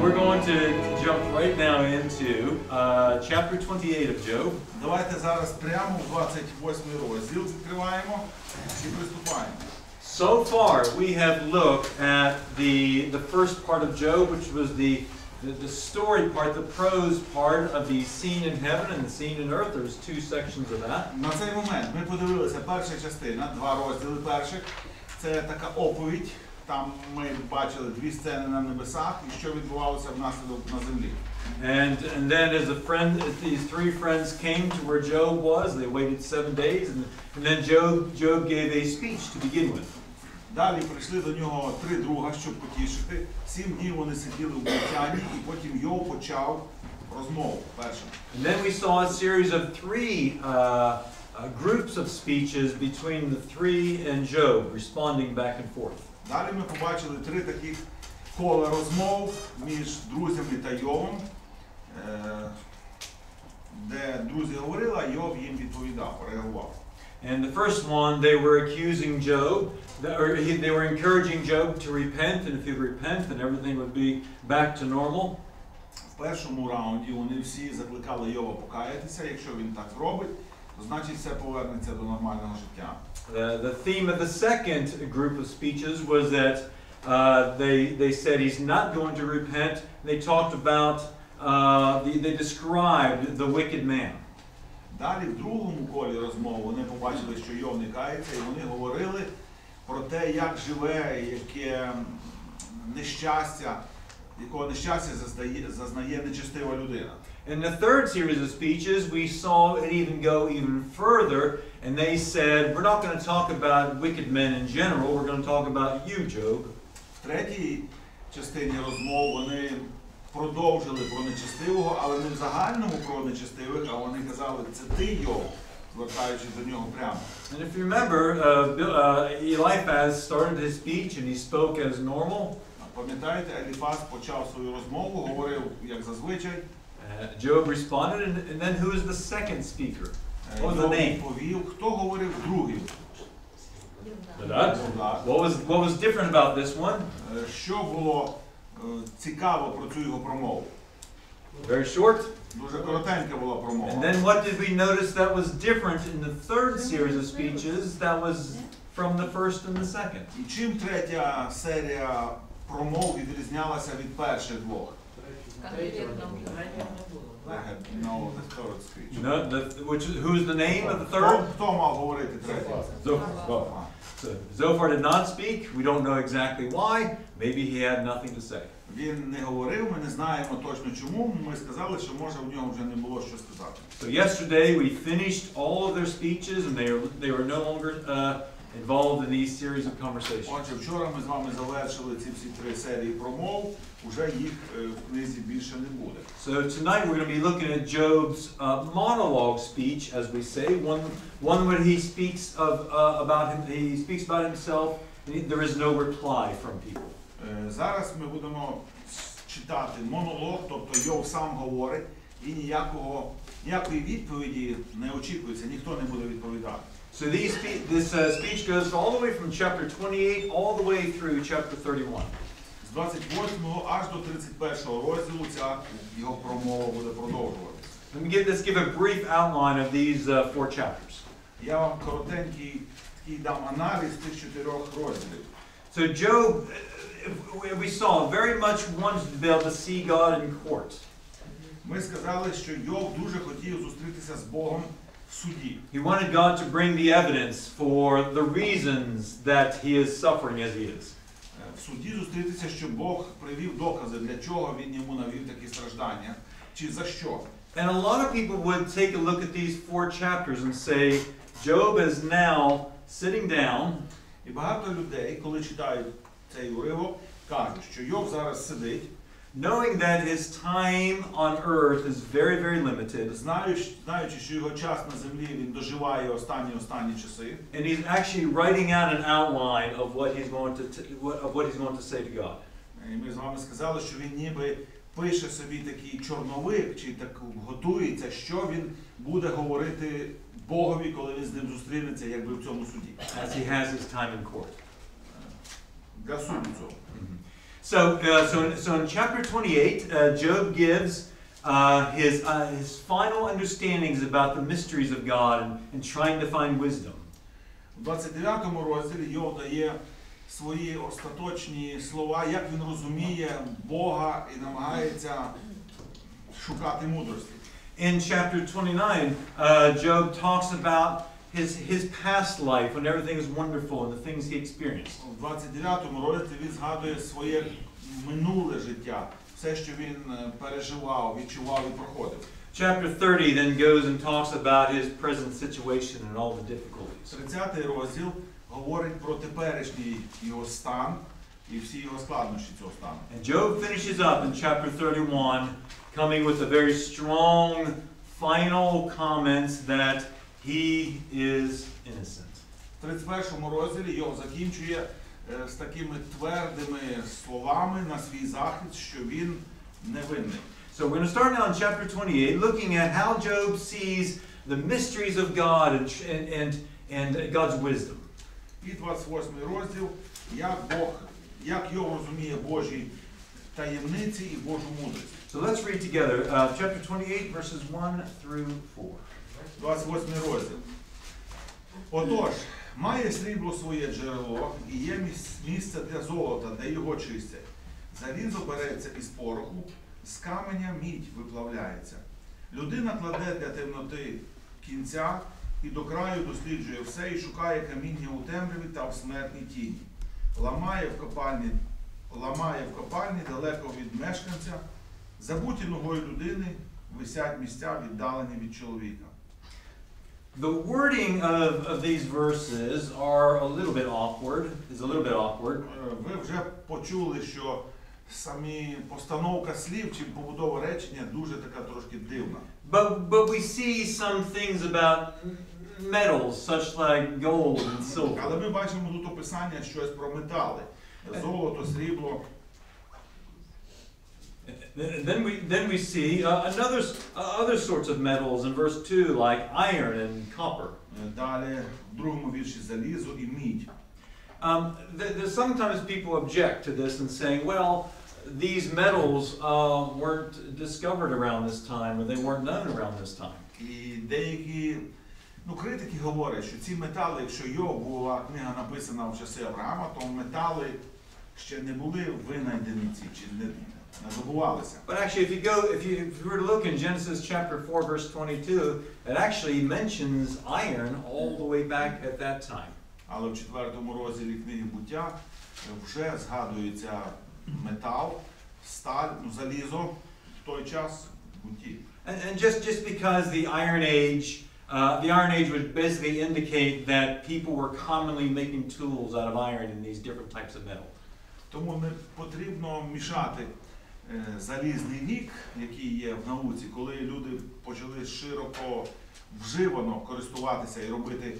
we're going to jump right now into chapter 28 of Job. Давайте зараз прямо в 28 розділ відкриваємо і приступаємо. So far, we have looked at the first part of Job, which was the story part, the prose part of the scene in heaven and the scene in earth. There's two sections of that. На цей момент ми подивилися перша частина, два розділи перших. Це така оповідь. Там ми бачили дві сцени на небесах і що відбувалося внаслідок на землі. And then as these three friends came to where Job was, they waited 7 days, and then Job gave a speech to begin with. Далі прийшли до нього три друга, щоб потішити. 7 днів вони сиділи в мовчанні, і потім Йов почав розмову першим. And then we saw a series of three groups of speeches between the three and Job, responding back and forth. Далі ми побачили три таких кола розмов між друзями та Йовом, де друзі говорили, а Йов їм відповідав, реагував. And the first one, they were accusing Job, or they were encouraging Job to repent, and if he would repent, then everything would be back to normal. В першому раунді вони всі закликали Йова покаятися, якщо він так зробить, то значить все повернеться до нормального життя. The theme of the second group of speeches was that they said he's not going to repent. They talked about, they described the wicked man. Далі в другому колі розмов вони побачили, що Йов не кається, і вони говорили про те, як живе, яке нещастя, якого нещастя зазнає нечестива людина. In the third series of speeches, we saw it even go even further, and they said, we're not going to talk about wicked men in general, we're going to talk about you, Job. В третій частині розмов вони продовжили про нечестивого, але не в загальному про нечестивих, а вони казали, це ти, Йов, звертаючись до нього прямо. And if you remember, Eliphaz started his speech and he spoke as normal. Пам'ятаєте, Еліфаз почав свою розмову, говорив як зазвичай. Job responded, and then who is the second speaker? What was the name? Повів, хто говорив другий? What was different about this one? Що було цікаво про цю його промову? Very short. Дуже коротенька була промова. And then what did we notice that was different in the third series of speeches that was from the first and the second? І чим третя серія промов відрізнялася від перших двох? No, the third speech. No, who's the name of the third? Хто мав говорити третій? Zophar did not speak. We don't know exactly why. Maybe he had nothing to say. Він не говорив, ми не знаємо точно чому. Ми сказали, що може в нього вже не було що сказати. So yesterday we finished all of their speeches, and they were no longer involved in these series of conversations. Отже, вчора ми з вами завершили ці всі три серії промов. Уже їх в книзі більше не буде. So tonight we're going to be looking at Job's monologue speech, as we say, one where he speaks about himself, and there is no reply from people. Зараз ми будемо читати монолог, тобто Йов сам говорить, і ніякої відповіді не очікується, ніхто не буде відповідати. So this speech goes all the way from chapter 28 all the way through chapter 31. З 28 аж до 31 розділу ця його промова буде продовжуватися. Let's give a brief outline of these 4 chapters. Я вам коротенький такий дам аналіз тих 4 розділів. So Job, we saw, very much wanted to be able to see God in court. Ми сказали, що Йов дуже хотів зустрітися з Богом в суді. He wanted God to bring the evidence for the reasons that he is suffering as he is. В суді зустрітися, щоб Бог привів докази, для чого він йому навів такі страждання, чи за що. And a lot of people would take a look at these 4 chapters and say, Job is now sitting down. І багато людей, коли читають цей уривок, кажуть, що Йов зараз сидить, knowing that his time on earth is very, very limited. Знаючи, що його час на землі, він доживає останні часи. And he's actually writing out an outline of what he's going to say to God. І ми з вами сказали, що він ніби пише собі такий чорновик, чи так готується, що він буде говорити Богові, коли він з ним зустрінеться, якби в цьому суді. As he has his time in court. Для суду цього. So in chapter 28, Job gives his final understandings about the mysteries of God and trying to find wisdom. У 29 розділі Йов дає свої остаточні слова, як він розуміє Бога і намагається шукати мудрості. In chapter 29, Job talks about his past life when everything is wonderful and the things he experienced. У 29 розділі він згадує своє минуле життя, все, що він переживав, відчував і проходив. Chapter 30 then goes and talks about his present situation and all the difficulties. 30 розділ говорить про теперішній його стан і всі його складнощі цього стану. And Job finishes up in chapter 31, coming with a very strong final comments that he is innocent. В 31 розділі Йов закінчує з такими твердими словами на свій захист, що він невинний. So we're going to start now in chapter 28, looking at how Job sees the mysteries of God and God's wisdom. І 28 розділ, як Йов розуміє Божі таємниці і Божу мудрість. So let's read together chapter 28, verses 1 through 4. 28 розділ. Отож, має срібло своє джерело і є місце для золота, де його чистять. Залізо береться із пороху, з каменя мідь виплавляється. Людина кладе для темноти кінця і до краю досліджує все і шукає каміння у темряві та в смертній тіні. Ламає в копальні далеко від мешканця, забуті ногою людини висять місця, віддалені від чоловіка. The wording of these verses are a little bit awkward. Ви вже почули, що самі постановка слів чи побудова речення дуже така трошки дивна. But we see some things about metals, such like gold and silver. Але ми бачимо тут описання щось про метали. Золото, срібло. Then we see other sorts of metals in verse 2, like iron and copper. Далі в другому вірші залізо і мідь. Sometimes people object to this and saying, well, these metals weren't discovered around this time, or they weren't known around this time. І деякі критики говорять, що ці метали, якщо Йов була книга написана в часи Авраама, то метали ще не були винайдені ці, чи не добувалися. But actually, if you were to look in Genesis chapter 4, verse 22, it actually mentions iron all the way back at that time. Але в 4-му розділі книги Буття вже згадується метал, сталь, залізо в той час в Бутті. And just because the Iron Age would basically indicate that people were commonly making tools out of iron and these different types of metal. Тому не потрібно мішати залізний вік, який є в науці, коли люди почали широко вживано користуватися і робити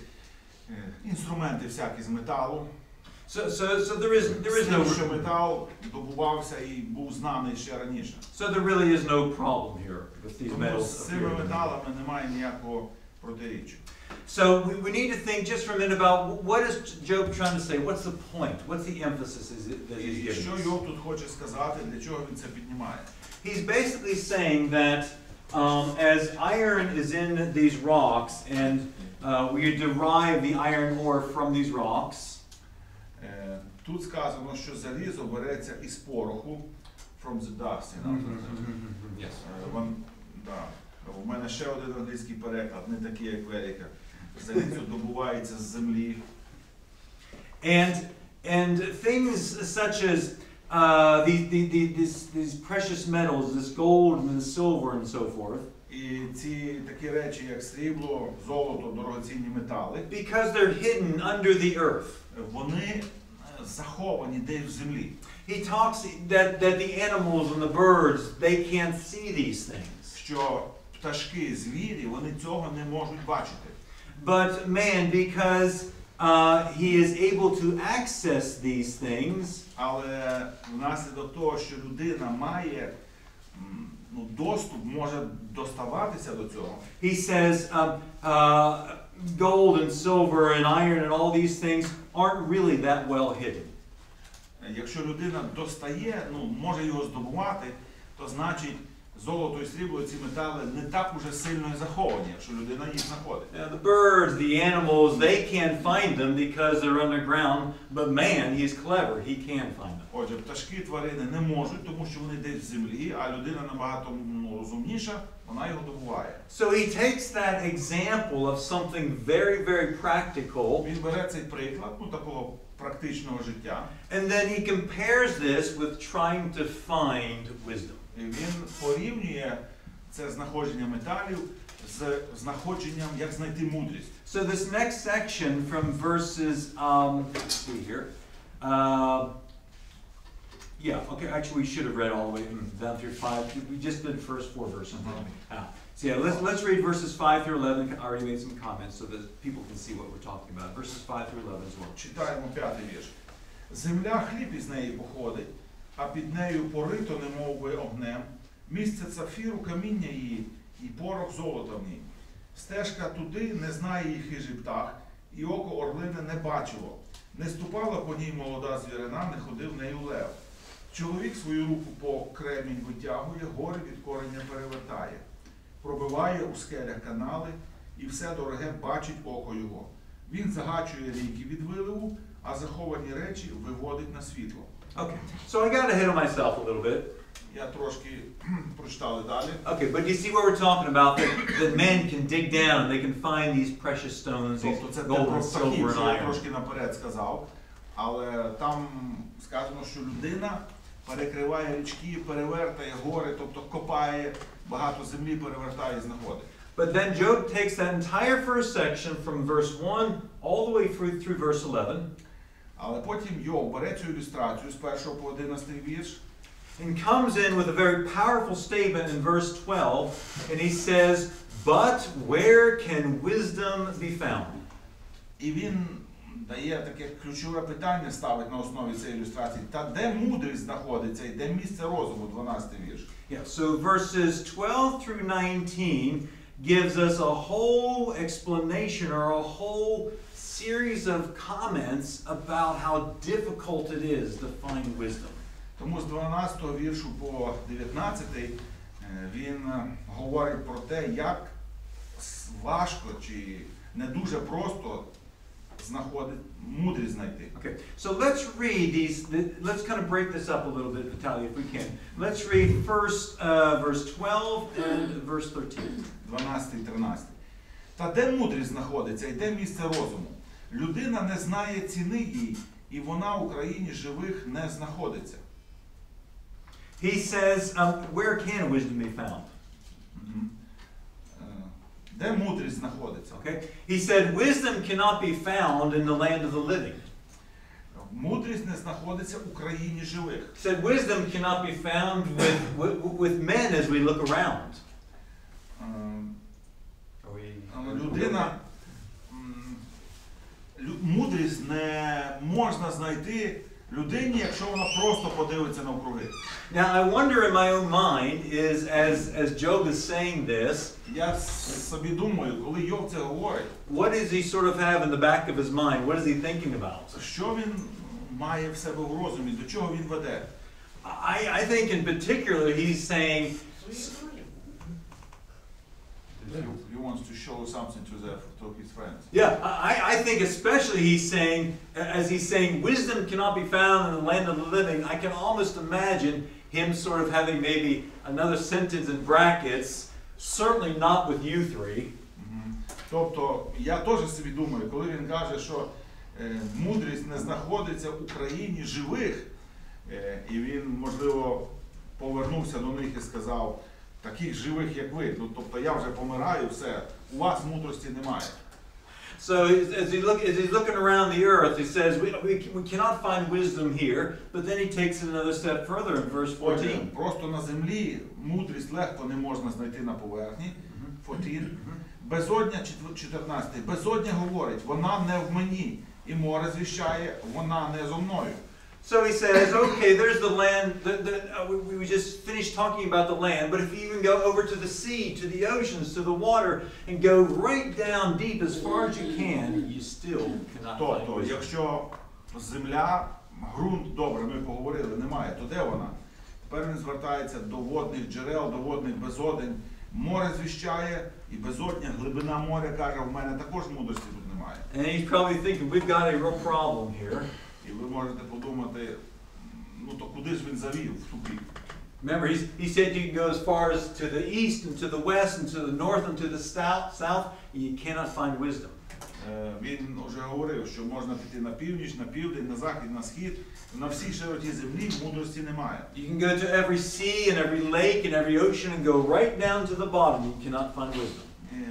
інструменти всякі з металу. So there is no. Що метал добувався і був знаний ще раніше. So there really is no problem here with these metals. З цими металами немає ніякого протиріччя. So we need to think just for a minute about what is Job trying to say. What's the point? What's the emphasis that he's giving? Що Йов тут хоче сказати? Для чого він це піднімає? He's basically saying that as iron is in these rocks and we derive the iron ore from these rocks. Тут сказано, що залізо береться із пороху, from the dust. Yes. У мене ще один англійський переклад, не такий, як в Еріка. Залізо добувається з землі. And things such as these precious metals, this gold and the silver and so forth. І ці такі речі, як срібло, золото, дорогоцінні метали. Because they're hidden under the earth. Вони заховані десь в землі. He talks that the animals and the birds, they can't see these things. Що пташки, звірі, вони цього не можуть бачити. But man, because he is able to access these things. Але внаслідок того, що людина має доступ, може доставатися до цього. He says gold and silver and iron and all these things aren't really that well hidden. якщо людина достає, може його здобувати, то значить золото і срібло, ці метали не так уже сильно і заховані, якщо людина їх знаходить. The birds, the animals, they can't find them because they're underground, but man, he's clever, he can find them. Отже, пташки, тварини не можуть, тому що вони десь в землі, а людина набагато розумніша, вона його добуває. So he takes that example of something very, very practical. Він бере цей приклад, такого практичного життя. And then he compares this with trying to find wisdom. І він порівнює це знаходження металів з знаходженням, як знайти мудрість. So this next section from verses, let's see here. Yeah, okay, actually we should have read all the way down through 5. We just did the first 4 verses. So yeah, let's read verses 5 through 11. I already made some comments so that people can see what we're talking about. Verses 5 through 11 as well. Читаємо 5-й вірш. Земля хліб із неї походить, а під нею порито немов би огнем. Місце цафіру каміння її, і порох золота в ній. Стежка туди не знає її хижий птах, і око орлине не бачило. Не ступала по ній молода звірина, не ходив нею лев. Чоловік свою руку по кремінь витягує, гори від кореня перевертає. Пробиває у скелях канали, і все дороге бачить око його. Він загачує ріки від виливу, а заховані речі виводить на світло. Okay, so I got ahead of myself a little bit. Я трошки прочитали далі. Okay, but you see what we're talking about, that men can dig down and they can find these precious stones, these Тобто це gold and silver and я iron. трошки наперед сказав, але там сказано, що людина перекриває річки, перевертає гори, тобто копає, багато землі перевертає і знаходить. But then Job takes that entire first section from verse 1 all the way through verse 11. Але потім Йов бере цю ілюстрацію з 1 по 11 вірш. And comes in with a very powerful statement in verse 12, and he says, "But where can wisdom be found?" І він дає таке ключове питання, ставить на основі цієї ілюстрації. Та де мудрість знаходиться і де місце розуму, 12 вірш. Yeah, so verses 12 through 19 gives us a whole explanation or a whole series of comments about how difficult it is to find wisdom. Тому з 12 віршу по 19 він говорить про те, як важко чи не дуже просто знаходити, мудрість знайти. Okay, so let's read let's kind of break this up a little bit, Vitaly, if we can. Let's read first verse 12 and verse 13. 12 і 13. Та де мудрість знаходиться і де місце розуму? Людина не знає ціни їй, і вона в країні живих не знаходиться. He says, where can wisdom be found? Де мудрість знаходиться? Okay. He said, wisdom cannot be found in the land of the living. Мудрість не знаходиться у країні живих. He said, wisdom cannot be found with men as we look around. Людина, мудрість не можна знайти людині, якщо вона просто подивиться навкруги. Now I wonder in my own mind is as Job is saying this, Я собі думаю, коли Йов це говорить, what does he sort of have in the back of his mind? What is he thinking about? Що він має в себе в розумі, до чого він веде? I think in particular he's saying He wants to show something to his friends. Yeah, I think especially he's saying, as he's saying, wisdom cannot be found in the land of the living, I can almost imagine him sort of having maybe another sentence in brackets, certainly not with you three. Тобто, я теж собі думаю, коли він каже, що мудрість не знаходиться у країні живих, і він, можливо, повернувся до них і сказав, таких живих, як ви. Тобто я вже помираю, все, у вас мудрості немає. So as he's looking around the earth, he says, we cannot find wisdom here, but then he takes it another step further in verse 14. Просто на землі мудрість легко не можна знайти на поверхні. 14. Безодня, 14. Безодня говорить, вона не в мені, і море звіщає, вона не зо мною. So he says, okay, there's the land, we just finished talking about the land, but if you even go over to the sea, to the oceans, to the water, and go right down deep as far as you can, you still cannot find wisdom. Якщо земля ґрунт, добре, ми поговорили, немає, то де вона? Тепер він звертається до водних джерел, до водних безодень. Море звіщає, і безодня, глибина моря каже, в мене також мудрості тут немає. And he's probably thinking, we've got a real problem here. І ви можете подумати, ну то куди ж він завів в тупік? Remember, he said you can go as far as to the east and to the west and to the north and to the south, and you cannot find wisdom. Він вже говорив, що можна піти на північ, на південь, на захід, на схід. На всій широті землі мудрості немає. You can go to every sea and every lake and every ocean and go right down to the bottom. You cannot find wisdom.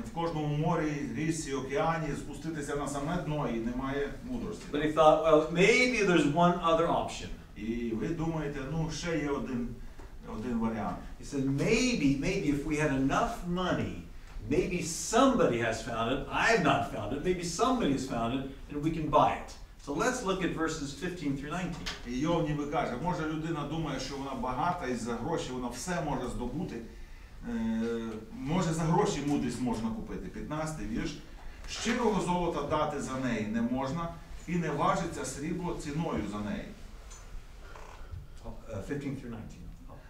В кожному морі, річці, океані спуститися на саме дно і немає мудрості. But he thought, well, maybe there's one other option. І ви думаєте, ну ще є один варіант. He said, maybe if we had enough money, maybe somebody has found it. I've not found it. Maybe somebody has found it, and we can buy it. So let's look at verses 15 through 19. І Йов ніби каже, може людина думає, що вона багата і за гроші вона все може здобути. Може за гроші мудрість можна купити. 15-й вірш. Щирого золота дати за неї не можна, і не важиться срібло ціною за неї. 15 through 19.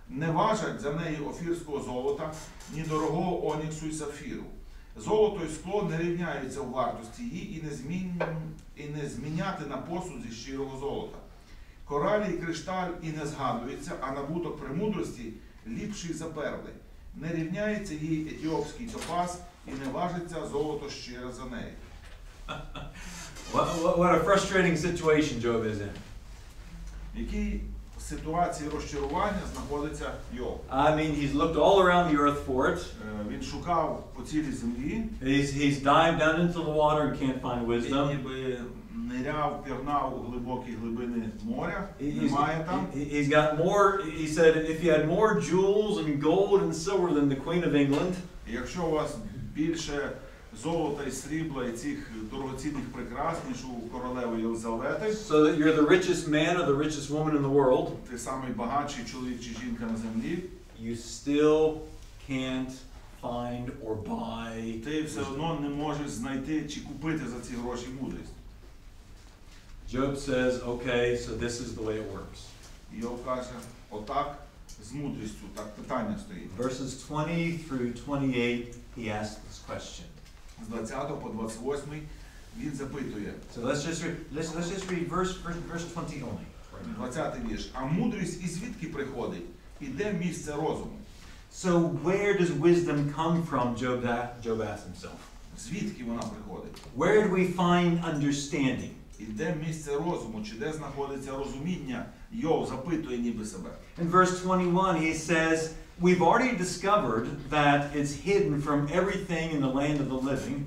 Не важать за неї офірського золота, ні дорогого оніксу й сафіру. Золото і скло не рівняються у вартості її і не зміняти на посуд зі щирого золота. Коралі і кришталь і не згадується, а набуток премудрості ліпший за перли. Не рівняється їй етіопський топаз і не важиться золото щире за неї. What a frustrating situation Job is in. В якій ситуації розчарування знаходиться Йов? I mean, he's looked all around the earth for it. Він шукав по цілій землі. He's dived down into the water and can't find wisdom. Він ніби ниряв, пірнав у глибокі глибини моря. Немає там. He's got more, he said, if you had more jewels and gold and silver than the Queen of England. Якщо у вас більше золота і срібла і цих дорогоцінних прикрас, ніж у королеви Єлизавети. So that you're the richest man or the richest woman in the world. Ти самий багатший чоловік чи жінка на землі. You still can't find or buy. Ти все одно не можеш знайти чи купити за ці гроші мудрість. Job says, okay, so this is the way it works. Йов каже, отак з мудрістю, так питання стоїть. Verses 20 through 28, he asks this question. З 20 по 28 він запитує. So let's just read verse 20 only. 20-й вірш. А мудрість і звідки приходить? І де місце розуму? So where does wisdom come from? Job asked himself. Звідки вона приходить? Where do we find understanding? І де місце розуму? Чи де знаходиться розуміння? Йов запитує ніби себе. In verse 21 he says, we've already discovered that it's hidden from everything in the land of the living.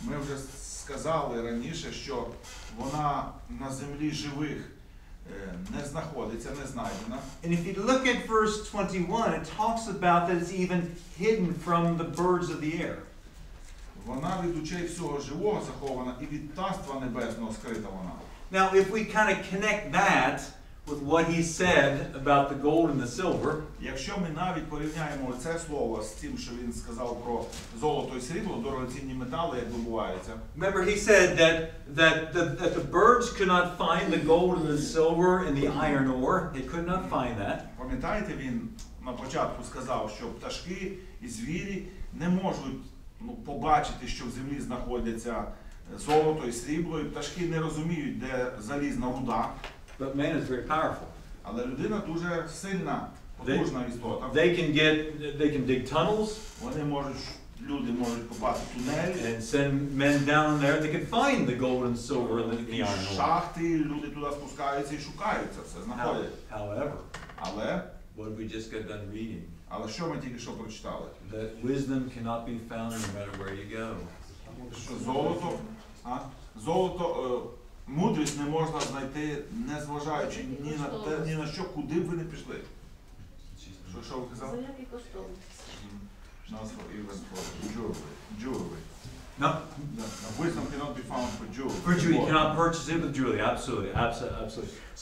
Ми вже сказали раніше, що вона на землі живих не знаходиться, не знайдена. And if you look at verse 21, it talks about that it's even hidden from the birds of the air. Вона від очей всього живого захована і від птаства небесного скрита вона. Now, if we kind of connect that with what he said about the gold and the silver, якщо ми навіть порівняємо це слово з тим, що він сказав про золото і срібло, дорогоцінні метали, як добуваються. Remember, he said that the birds could not find the gold and the silver and the iron ore. They could not find that. Пам'ятаєте, він на початку сказав, що пташки і звірі не можуть побачити, що в землі знаходяться золото і срібло, і пташки не розуміють, де залізна руда. But man is very powerful. Але людина дуже сильна, потужна істота. They can dig tunnels. Люди можуть копати тунелі. And send men down there. They can find the gold and silver and the iron ore. Шахти, люди туди спускаються і шукають це все, знаходять. However, Але what did we just get done reading? Але що ми тільки що прочитали? That wisdom cannot be found no matter where you go. Що золото, мудрість не можна знайти, не зважаючи ні на що, куди б ви не пішли. Що ви казали? За які коштовності? Jewelry. No. Wisdom cannot be found for jewelry. For jewelry, you cannot purchase it with jewelry. Absolutely.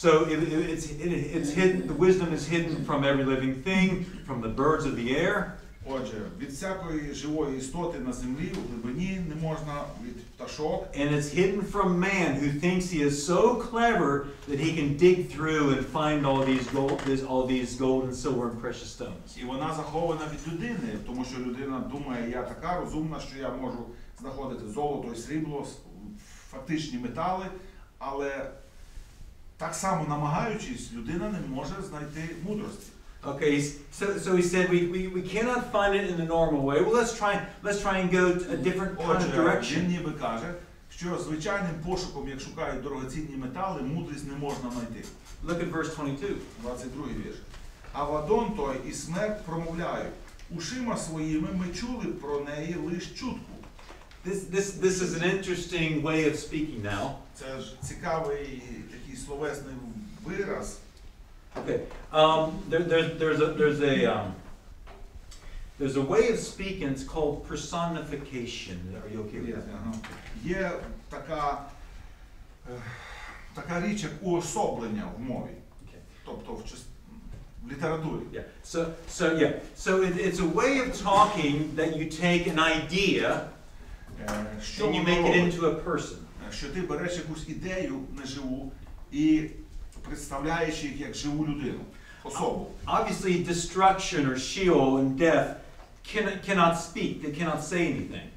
So it's hidden. The wisdom is hidden from every living thing, from the birds of the air. Отже, від всякої живої істоти на землі у глибині не можна від пташок. And it's hidden from man who thinks he is so clever that he can dig through and find all these gold and silver and precious stones. І вона захована від людини, тому що людина думає, я така розумна, що я можу знаходити золото і срібло, фактичні метали, але так само намагаючись, людина не може знайти мудрості. Okay, so he said we cannot find it in the normal way. Well, let's try and go a different kind of direction. Він ніби каже, що звичайним пошуком, як шукають дорогоцінні метали, мудрість не можна знайти. Look at verse 22. 22 вірш. А Вадон той і смерть промовляють. Ушима своїми ми чули про неї лиш чутку. This is an interesting way of speaking now. Це ж цікавий такий словесний вираз. Okay, there's a way of speaking. It's called personification. Are you okay with that? Є така річ, як уособлення в мові. Тобто в літературі. Yeah. So it's a way of talking that you take an idea and you make it into a person. Що ти береш якусь ідею неживу і представляєш їх як живу людину, особу. Obviously, destruction or Sheol and death cannot speak. They cannot say anything.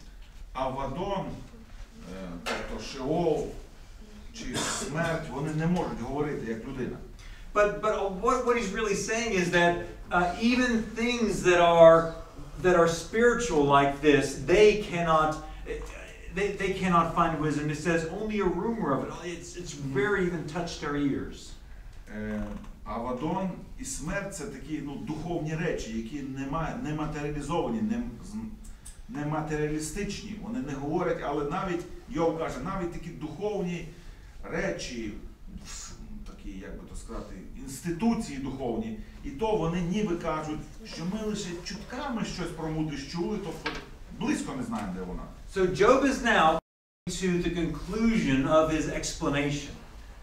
А Вадон, тобто Шеол чи смерть, вони не можуть говорити як людина. But what he's really saying is that even things that are spiritual like this, they cannot find wisdom. It says only a rumor of it. It's very even touched our ears. А Вадон і смерть – це такі духовні речі, які не матеріалізовані, не матеріалістичні. Вони не говорять, але навіть, Йов каже, навіть такі духовні речі, такі, як би то сказати, інституції духовні, і то вони ніби кажуть, що ми лише чутками щось про мудрість чули, тобто близько не знаємо, де вона. So Job is now to the conclusion of his explanation.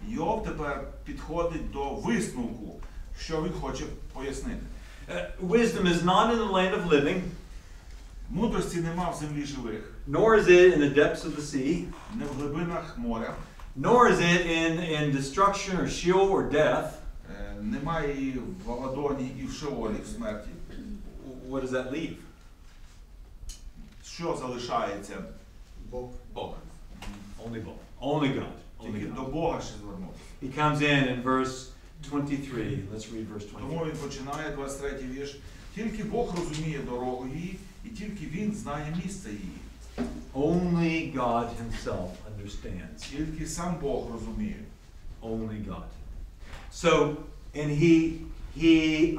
Йов тепер підходить до висновку, що він хоче пояснити. Wisdom is not in the land of living. Мудрості нема в землі живих. Nor is it in the depths of the sea. Не в глибинах моря. Nor is it in destruction or Sheol or death. Немає і в Авадоні, і в Шеолі, в смерті. What does that leave? Що залишається? Бог. Only God. Only God. Тільки до Бога ще звернутися. He comes in verse 23. Let's read verse 23. Тому він починає 23-й вірш. Тільки Бог розуміє дорогу її, і тільки Він знає місце її. Only God Himself understands. Тільки сам Бог розуміє. Only God. So, and he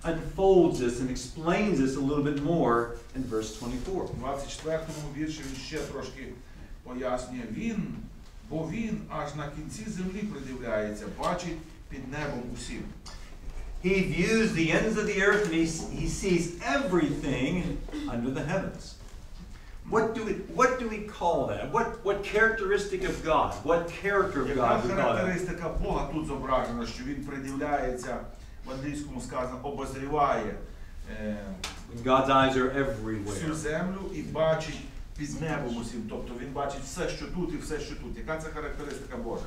unfolds this and explains this a little bit more in verse 24. У 24-му вірші він ще трошки пояснює. Бо він аж на кінці землі придивляється, бачить під небом усім. He views the ends of the earth and he sees everything under the heavens. What do we call that? What characteristic of God? What character of God Яка is God? характеристика Бога тут зображена, що він придивляється, в англійському сказано, обозріває God's eyes are всю everywhere. землю і бачить під небом усім. Тобто він бачить все, що тут і все, що тут. Яка це характеристика Божа?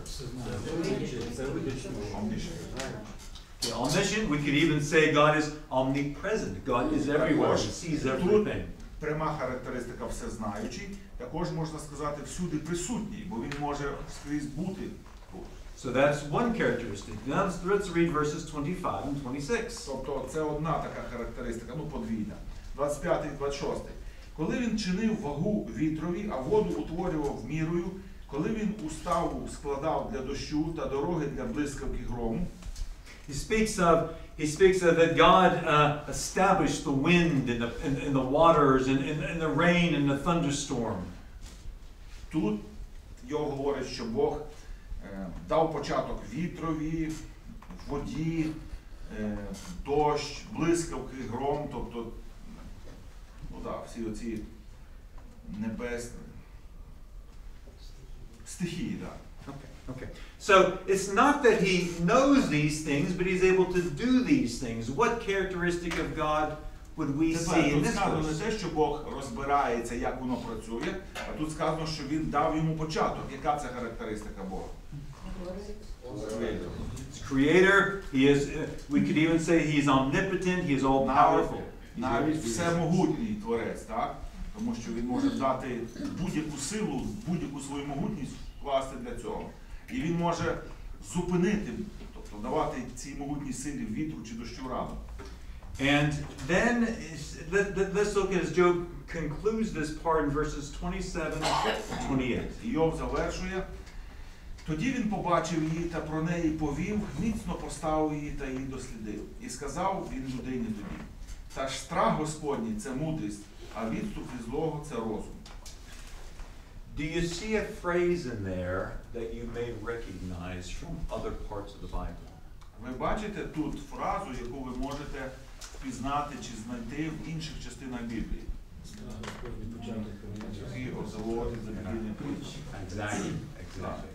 Omniscient, we could even say God is omnipresent. God is everywhere. He sees everything. Пряма характеристика всезнаючий. Також можна сказати всюди присутній, бо він може скрізь бути тут. So that's one characteristic. Now let's read verses 25 and 26. Тобто це одна така характеристика, подвійна. 25 і 26. Коли він чинив вагу вітрові, а воду утворював мірою, коли він уставу складав для дощу та дороги для блискавки грому. He speaks of that God established the wind and the waters and the rain and the thunderstorm. Тут Йов говорить, що Бог дав початок вітрові, воді, дощ, блискавки, гром, тобто всі оці небесні стихії, Okay. So it's not that he knows these things, but he's able to do these things. What characteristic of God would we see Тепер in тут this сказано не verse? те, що Бог розбирається, як воно працює, а тут сказано, що Він дав йому початок. Яка це характеристика Бога? He's creator. He is. We could even say he's omnipotent. He is all powerful. Навіть всемогутній творець, так? Тому що він може дати будь-яку силу, будь-яку свою могутність вкласти для цього. І він може зупинити, тобто давати цій могутній силі вітру чи дощу раду. And then let's look as Job concludes this part in verses 27 and 28. Йов завершує. Тоді він побачив її та про неї повів, міцно поставив її та її дослідив. І сказав він людині тоді: та ж страх Господній – це мудрість, а відступ від злого – це розум. Do you see a phrase in there that you may recognize from other parts of the Bible? Ви бачите тут фразу, яку ви можете впізнати чи знайти в інших частинах Біблії. Fear of the Lord is the beginning of wisdom. Exactly. Exactly.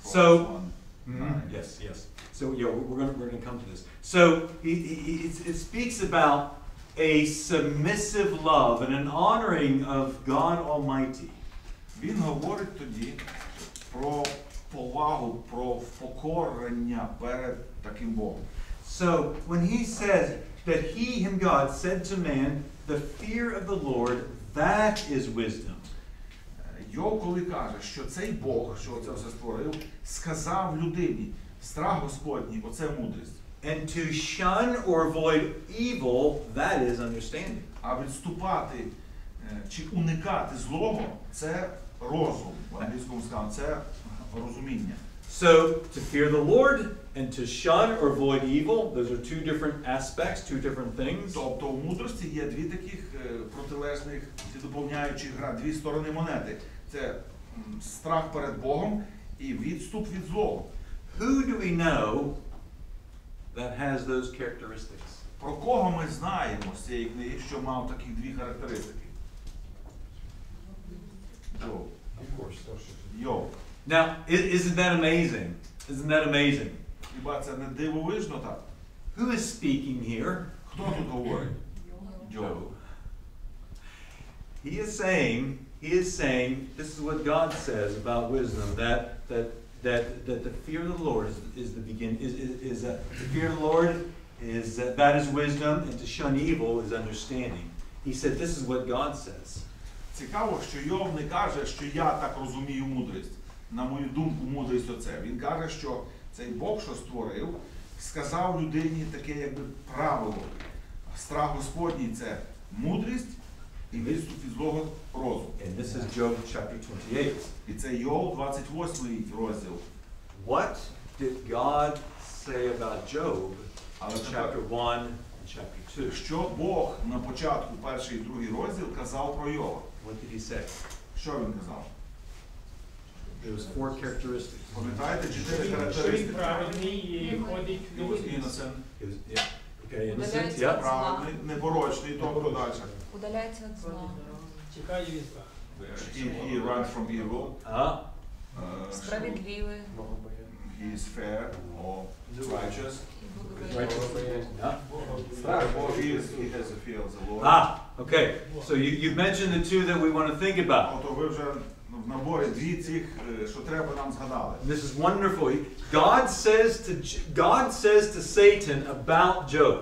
Proverbs So, 1:9. yes. So yeah, we're going to come to this. So it speaks about a submissive love and an honoring of God Almighty. Він говорить тоді про повагу, про покорення перед таким Богом. So when he says that him, God, said to man, the fear of the Lord, that is wisdom. Йов, коли каже, що цей Бог, що це все створив, сказав людині: страх Господній – оце мудрість. And to shun or avoid evil, that is understanding. А відступати чи уникати злого – це розум. В англійському сказано, це розуміння. So to fear the Lord and to shun or avoid evil, those are two different aspects, two different things. Тобто в мудрості є дві таких протилежних, доповняючих гра, дві сторони монети. Це страх перед Богом і відступ від злого. Who do we know that has those characteristics? Про кого ми знаємо з цієї книги, що мав такі дві характеристики? Йов. Of course. Йов. Now, isn't that amazing? Isn't that amazing? Hіба це не дивовижно так? Who is speaking here? Хто тут говорить? Йов. He is saying, this is what God says about wisdom, that the fear of the Lord is the begin is the fear of the Lord is that is wisdom, and to shun evil is understanding. He said, this is what God says. Цікаво, що Йов не каже, що я так розумію мудрість. На мою думку, мудрість оце. Він каже, що цей Бог, що створив, сказав людині таке, якби правило. Страх Господній – це мудрість і відступ від злого розум. And this is Job chapter 28. І це Йов, 28 розділ. What did God say about Job Але in chapter 1 and chapter 2? що Бог на початку, перший і другий розділ, казав про Йова? What did he say? Що він казав? There was 4 characteristics. Пам'ятаєте, 4 Він характеристики? праведний і ходить He was innocent, It was, yeah. Okay, innocent, Удаляється yeah. праведний, непорочний, тобто далі. Удаляється від зла. Тікає від зла. He runs from evil. Справедливий. He is fair or righteous. І благоверний. Yeah. He has a fear of the Lord. Okay. So you've mentioned the two that we want to think about. Ото ви вже в наборі дві цих, що треба нам згадали. This is wonderful. God says to Satan about Job.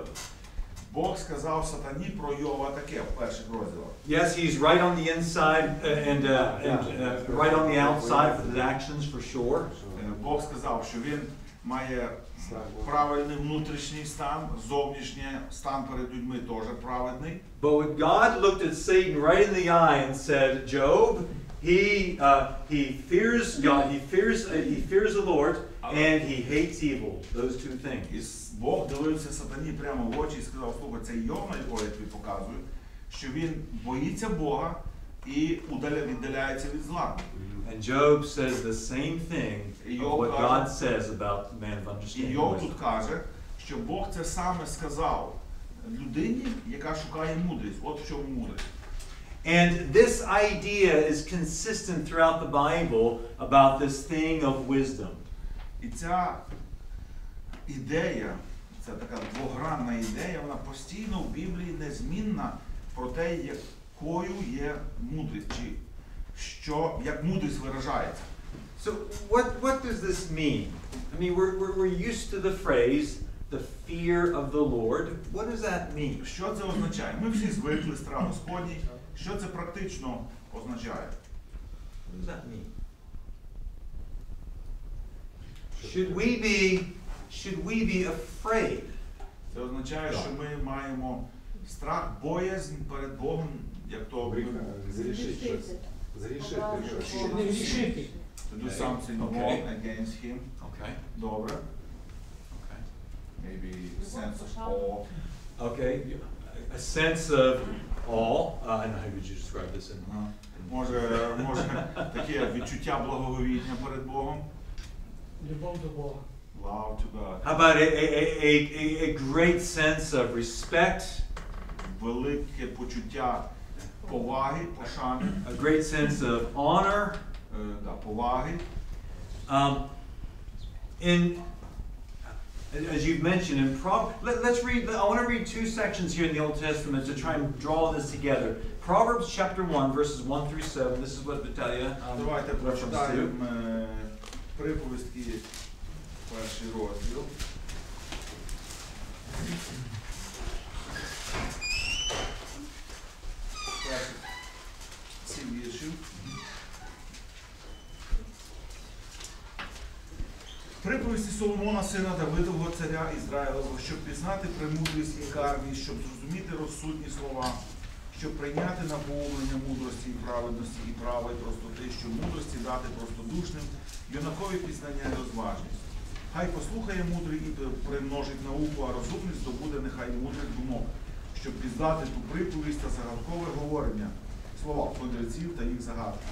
Бог сказав сатані про Йова таке в перших розділах. Yes, he's right on the inside and right on the outside for his actions, for sure. Бог сказав, що він має правильний внутрішній стан, зовнішній стан перед людьми теж праведний. But when God looked at Satan right in the eye and said, Job, he fears God, he fears the Lord, and he hates evil. Those two things. І Бог дивився сатані прямо в очі і сказав: слухай, це Йов, на якого я тобі показую, що він боїться Бога і віддаляється від зла. And Job says the same thing of what God says about the man of І understanding. Йов тут каже, що Бог це саме сказав людині, яка шукає мудрість. От в чому мудрість. And this idea is consistent throughout the Bible about this thing of wisdom. І ця ідея це така двогранна ідея, вона постійно в Біблії незмінна про те, якою є мудрість, чи що, як мудрість виражається. So what does this mean? I mean, we're used to the phrase, the fear of the Lord. What does that mean? Що це означає? Ми всі звикли, страх Господній. Що це практично означає? What does that mean? Should we be afraid? Це означає, що ми маємо страх, боязнь перед Богом, як то Зрішити щось. Зрішити Щоб не грішити. to do something wrong against him. Okay. Добре. Okay. Maybe sense of awe. Okay. A sense of awe. And how would you describe this in? Може таке відчуття благоговіння перед Богом. Любов до Бога. Love to God. How about a great sense of respect? Велике почуття поваги, пошани. A great sense of honor? Поваги. As you've mentioned in let's read. I want to read two sections here in the Old Testament to try and draw this together. Proverbs chapter 1, verses 1 through 7. This is what Vitalia Давайте прочитаємо приповістки, перший розділ. Перших 7 віршів. Приповісті Соломона, сина Давидового, царя Ізраїлевого, щоб пізнати премудрість лікарні, щоб зрозуміти розсудні слова, щоб прийняти на поумлення мудрості і праведності, і права, і простоти, щоб мудрості дати простодушним, юнакові пізнання і розважність. Хай послухає мудрий і примножить науку, а розумний здобуде нехай мудрих думок, щоб пізнати ту приповість та загадкове говорення, слова мудреців та їх загадки.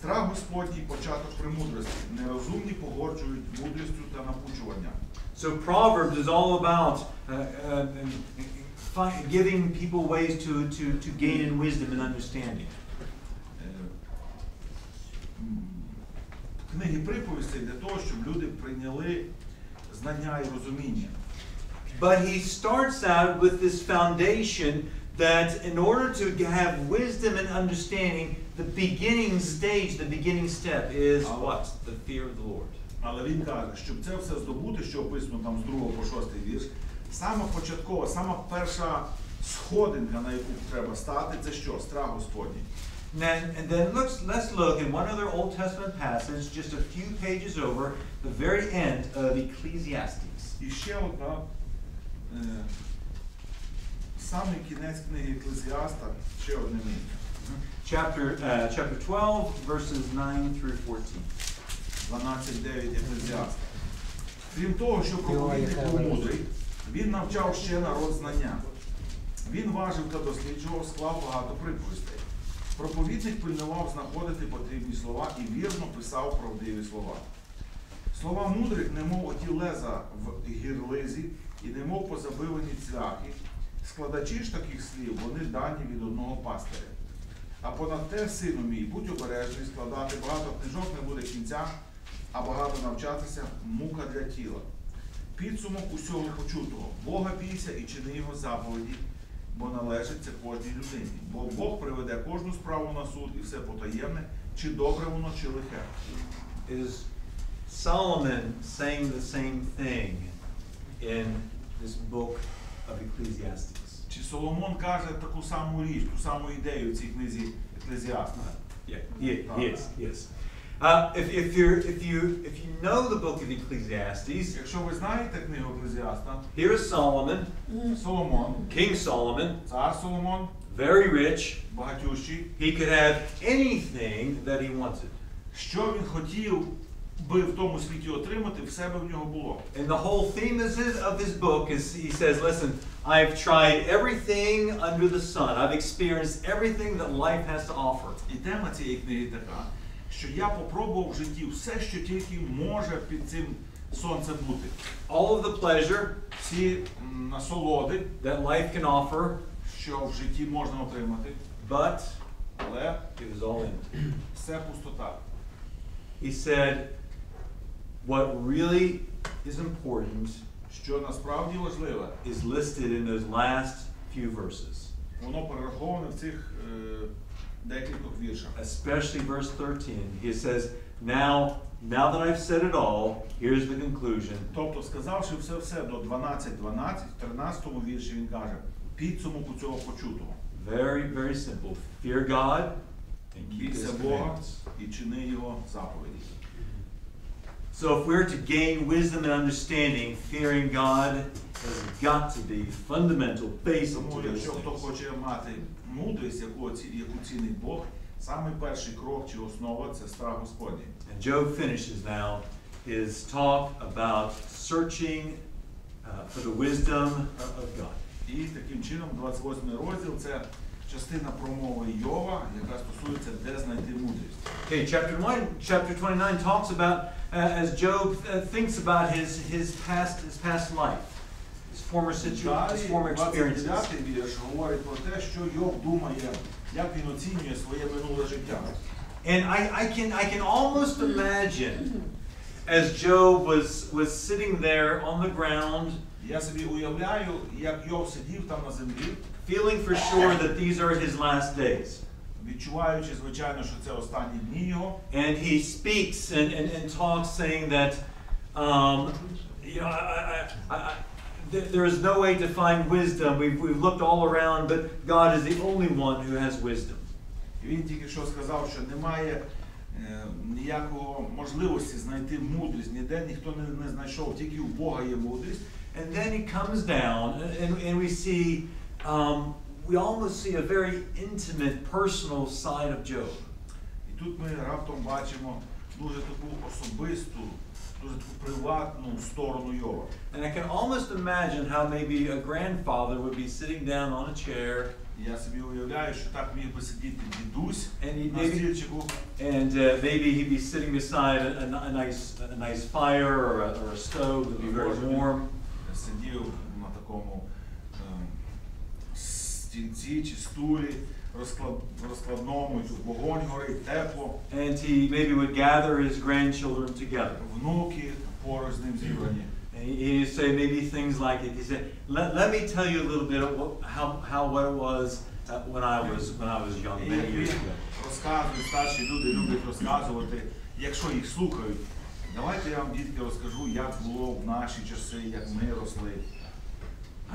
Страх Господній – початок премудрості, нерозумні погорджують мудрістю та напучуванням. So Proverbs is all about giving people ways to gain in wisdom and understanding. Книги приповістей для того, щоб люди прийняли знання і розуміння. But he starts out with this foundation that in order to have wisdom and understanding, the beginning stage, the beginning step is what? The fear of the Lord. Але він каже, щоб це все здобути, що описано там з 2 по 6 вірш, сама початкова, сама перша сходинка, на яку треба стати, це що? Страх Господній. And then let's look in one other Old Testament passage, just a few pages over, the very end of Ecclesiastes. І ще одна, самий кінець книги Еклезіаста, ще одне місце. Chapter 12, verses 9 through 14. 12:9 Еклезіаста. Крім того, що проповідник був мудрий, він навчав ще народ знання. Він важив та досліджував, склав багато приповістей. Проповідник пильнував знаходити потрібні слова і вірно писав правдиві слова. Слова мудрих, немов оті леза в гірлизі і немов позабивані цвяхи. Складачі ж таких слів, вони дані від одного пастиря. А понад те, сину мій, будь обережний, складати багато книжок не буде кінця, а багато навчатися – мука для тіла. Підсумок усього почутого. Бога бійся і чини його заповіді, бо належить це кожній людині. Бо Бог приведе кожну справу на суд і все потаємне, чи добре воно, чи лихе. Is Solomon saying the same thing in this book of Ecclesiastes? Чи Соломон каже таку саму річ, ту саму ідею в цій книзі Еклезіаста? Yes. If you know the book of Ecclesiastes, Якщо ви знаєте книгу Еклезіаста, here is Solomon, Соломон, King Solomon, цар Соломон, very rich. багатющий, He could have anything that he wanted. що він хотів би в тому світі отримати, в себе в нього було. And the whole theme of his book is, he says, listen, I've tried everything under the sun. I've experienced everything that life has to offer. І тема цієї книги така, що я попробував в житті все, що тільки може під цим сонцем бути. All of the pleasure Всі насолоди, that life can offer, що в житті можна отримати, but але it was all empty. все пустота. He said, what really is important що насправді важливе, is listed in those last few verses, воно перераховане в цих декількох віршах. especially verse 13. He says, now that I've said it all, here's the conclusion. Тобто, сказавши все до 12:12, в 13-му вірші він каже, підсумку цього почутого. Very, very simple. Fear God and keep His Бійся Бога commandments. і чини Його заповіді. So if we're to gain wisdom and understanding, fearing God has got to be fundamental, basic Тому, to those якщо хто things. хоче мати мудрість, яку цінить Бог, самий перший крок чи основа – це страх Господній. And Job finishes now his talk about searching for the wisdom of God. І таким чином 28 розділ – це частина промови Йова, яка стосується, де знайти мудрість. Okay, chapter 29 talks about as Job thinks about his past life, his former situation, his former experiences. 29 вірш говорить про те, що Йов думає, як він оцінює своє минуле життя. And I can almost imagine as Job was sitting there on the ground, Я собі уявляю, як Йов сидів там на землі, feeling for sure that these are his last days. відчуваючи, звичайно, що це останні дні його. And he speaks and talks saying that, you know, there is no way to find wisdom. We've looked all around, but God is the only one who has wisdom. І він тільки що сказав, що немає ніякого можливості знайти мудрість, ніде ніхто не знайшов, тільки у Бога є мудрість. And then he comes down, and we see, we almost see a very intimate, personal side of Job. І тут ми раптом бачимо дуже таку особисту, дуже таку приватну сторону Йова. And I can almost imagine how maybe a grandfather would be sitting down on a chair. Я собі уявляю, що так міг би сидіти дідусь And на стільчику. And maybe he'd be sitting beside a nice fire or a stove that would be very warm. Сидів на такому стільці чи стулі розкладному, і тут вогонь горить, тепло. And he maybe would gather his grandchildren together. Внуки поруч з ним зібрані. And he'd say maybe things like it. He said, "Let me tell you a little bit of what it was when I was young, many years ago." Розказують, старші люди люблять розказувати, якщо їх слухають. Давайте я вам, дітки, розкажу, як було в наші часи, як ми росли.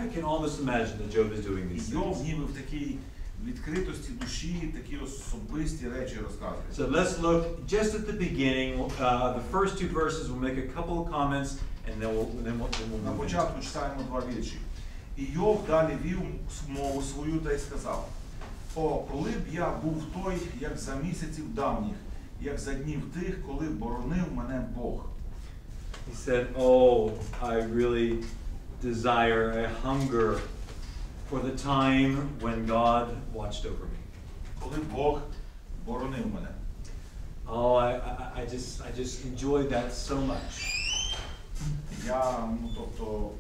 I can almost imagine that Job is doing І these Йов things. ніби в такій відкритості душі, такі особисті речі розказує. So let's look just at the beginning. The first two verses. We'll make a couple of comments, and then we'll На move початку читаємо два вірші. І Йов далі вів мову свою та й сказав: «О, коли б я був той, як за місяців давніх, як за днів тих, коли боронив мене Бог». He said, "Oh, I really desire a hunger for the time when God watched over me." Коли Бог боронив мене. Oh, I just enjoyed that so much. Я, тобто,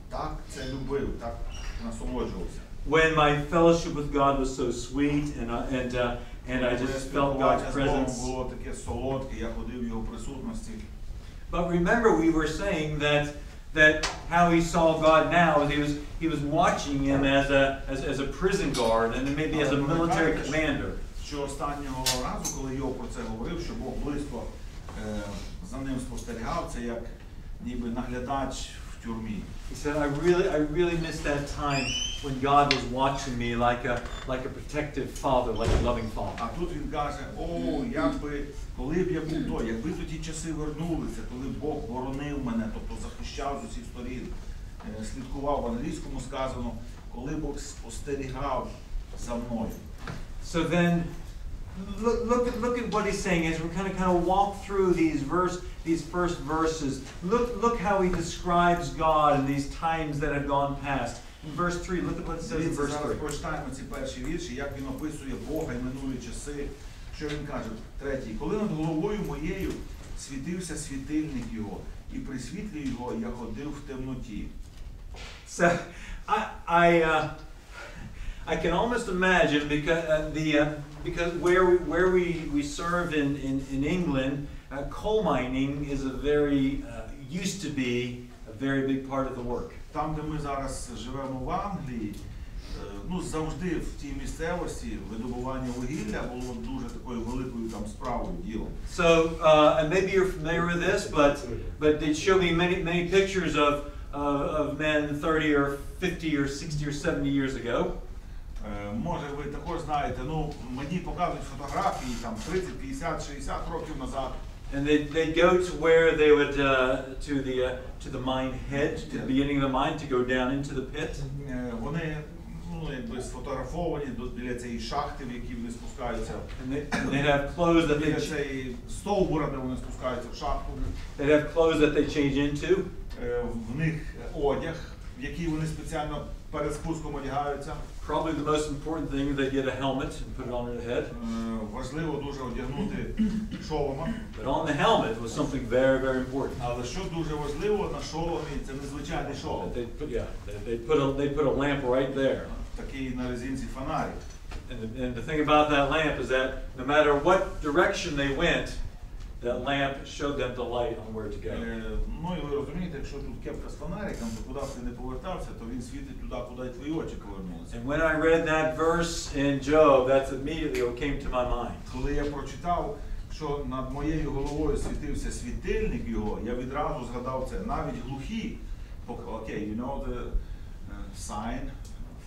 так це любив, так насолоджувався. When my fellowship with God was so sweet, and I just felt God's presence. Було таке солодке, я ходив в його присутності. But remember, we were saying that how he saw God now is he was watching him as a prison guard and maybe as a military commander. Що останнього разу, коли Йов про це говорив, що Бог близько за ним спостерігав, це як ніби наглядач в тюрмі. He said, I really missed that time when God was watching me like a protective father, like a loving father. А тут він каже: "О, якби, коли б я був той, якби ті часи вернулися, коли Бог боронив мене, тобто захищав з усіх сторін, слідкував, в англійському сказано, коли Бог спостерігав за мною". So then, look at what he's saying as we kind of walk through these first verses. Look how he describes God in these times that have gone past. In verse 3, look at what it says in verse 3. Зараз прочитаємо ці перші вірші, як він описує Бога і минулі часи. Що він каже? Третій. "Коли над головою моєю світився світильник його, і при світлі його я ходив в темноті". So I can almost imagine because where we serve in England, coal mining is used to be a very big part of the work. Там, де ми зараз живемо в Англії, ну завжди в тій місцевості видобування вугілля було дуже такою великою там справою, ділом. So, and maybe you're familiar with this, but they show me many pictures of men 30 or 50 or 60 or 70 years ago. Може ви також знаєте, ну мені показують фотографії там 30, 50, 60 років назад. And they'd go to where they would to the mine head, to the beginning of the mine, to go down into the pit. Вони ну якби сфотографовані біля цієї шахти, в якій вони спускаються. And they'd have clothes that Біля цієї стовбура, де вони спускаються в шахту. they'd have clothes that they change into. В них одяг, в який вони спеціально перед спуском одягаються. Probably the most important thing is they get a helmet and put it on their head. Важливо дуже одягнути шолома. But on the helmet was something very, very important. Але що дуже важливо на шоломі, це незвичайний шолом. They put a lamp right there. Такий на резинці фонарик. And the thing about that lamp is that no matter what direction they went, that lamp showed them the light on where to go. Ну і ви розумієте, якщо тут кепка з фонариком, то куди б ти не повертався, то він світить туди, куди твої очі повернулися. And when I read that verse in Job, that's immediately what came to my mind. Коли я прочитав, що над моєю головою світився світильник його, я відразу згадав це. Навіть глухі, окей, you know the sign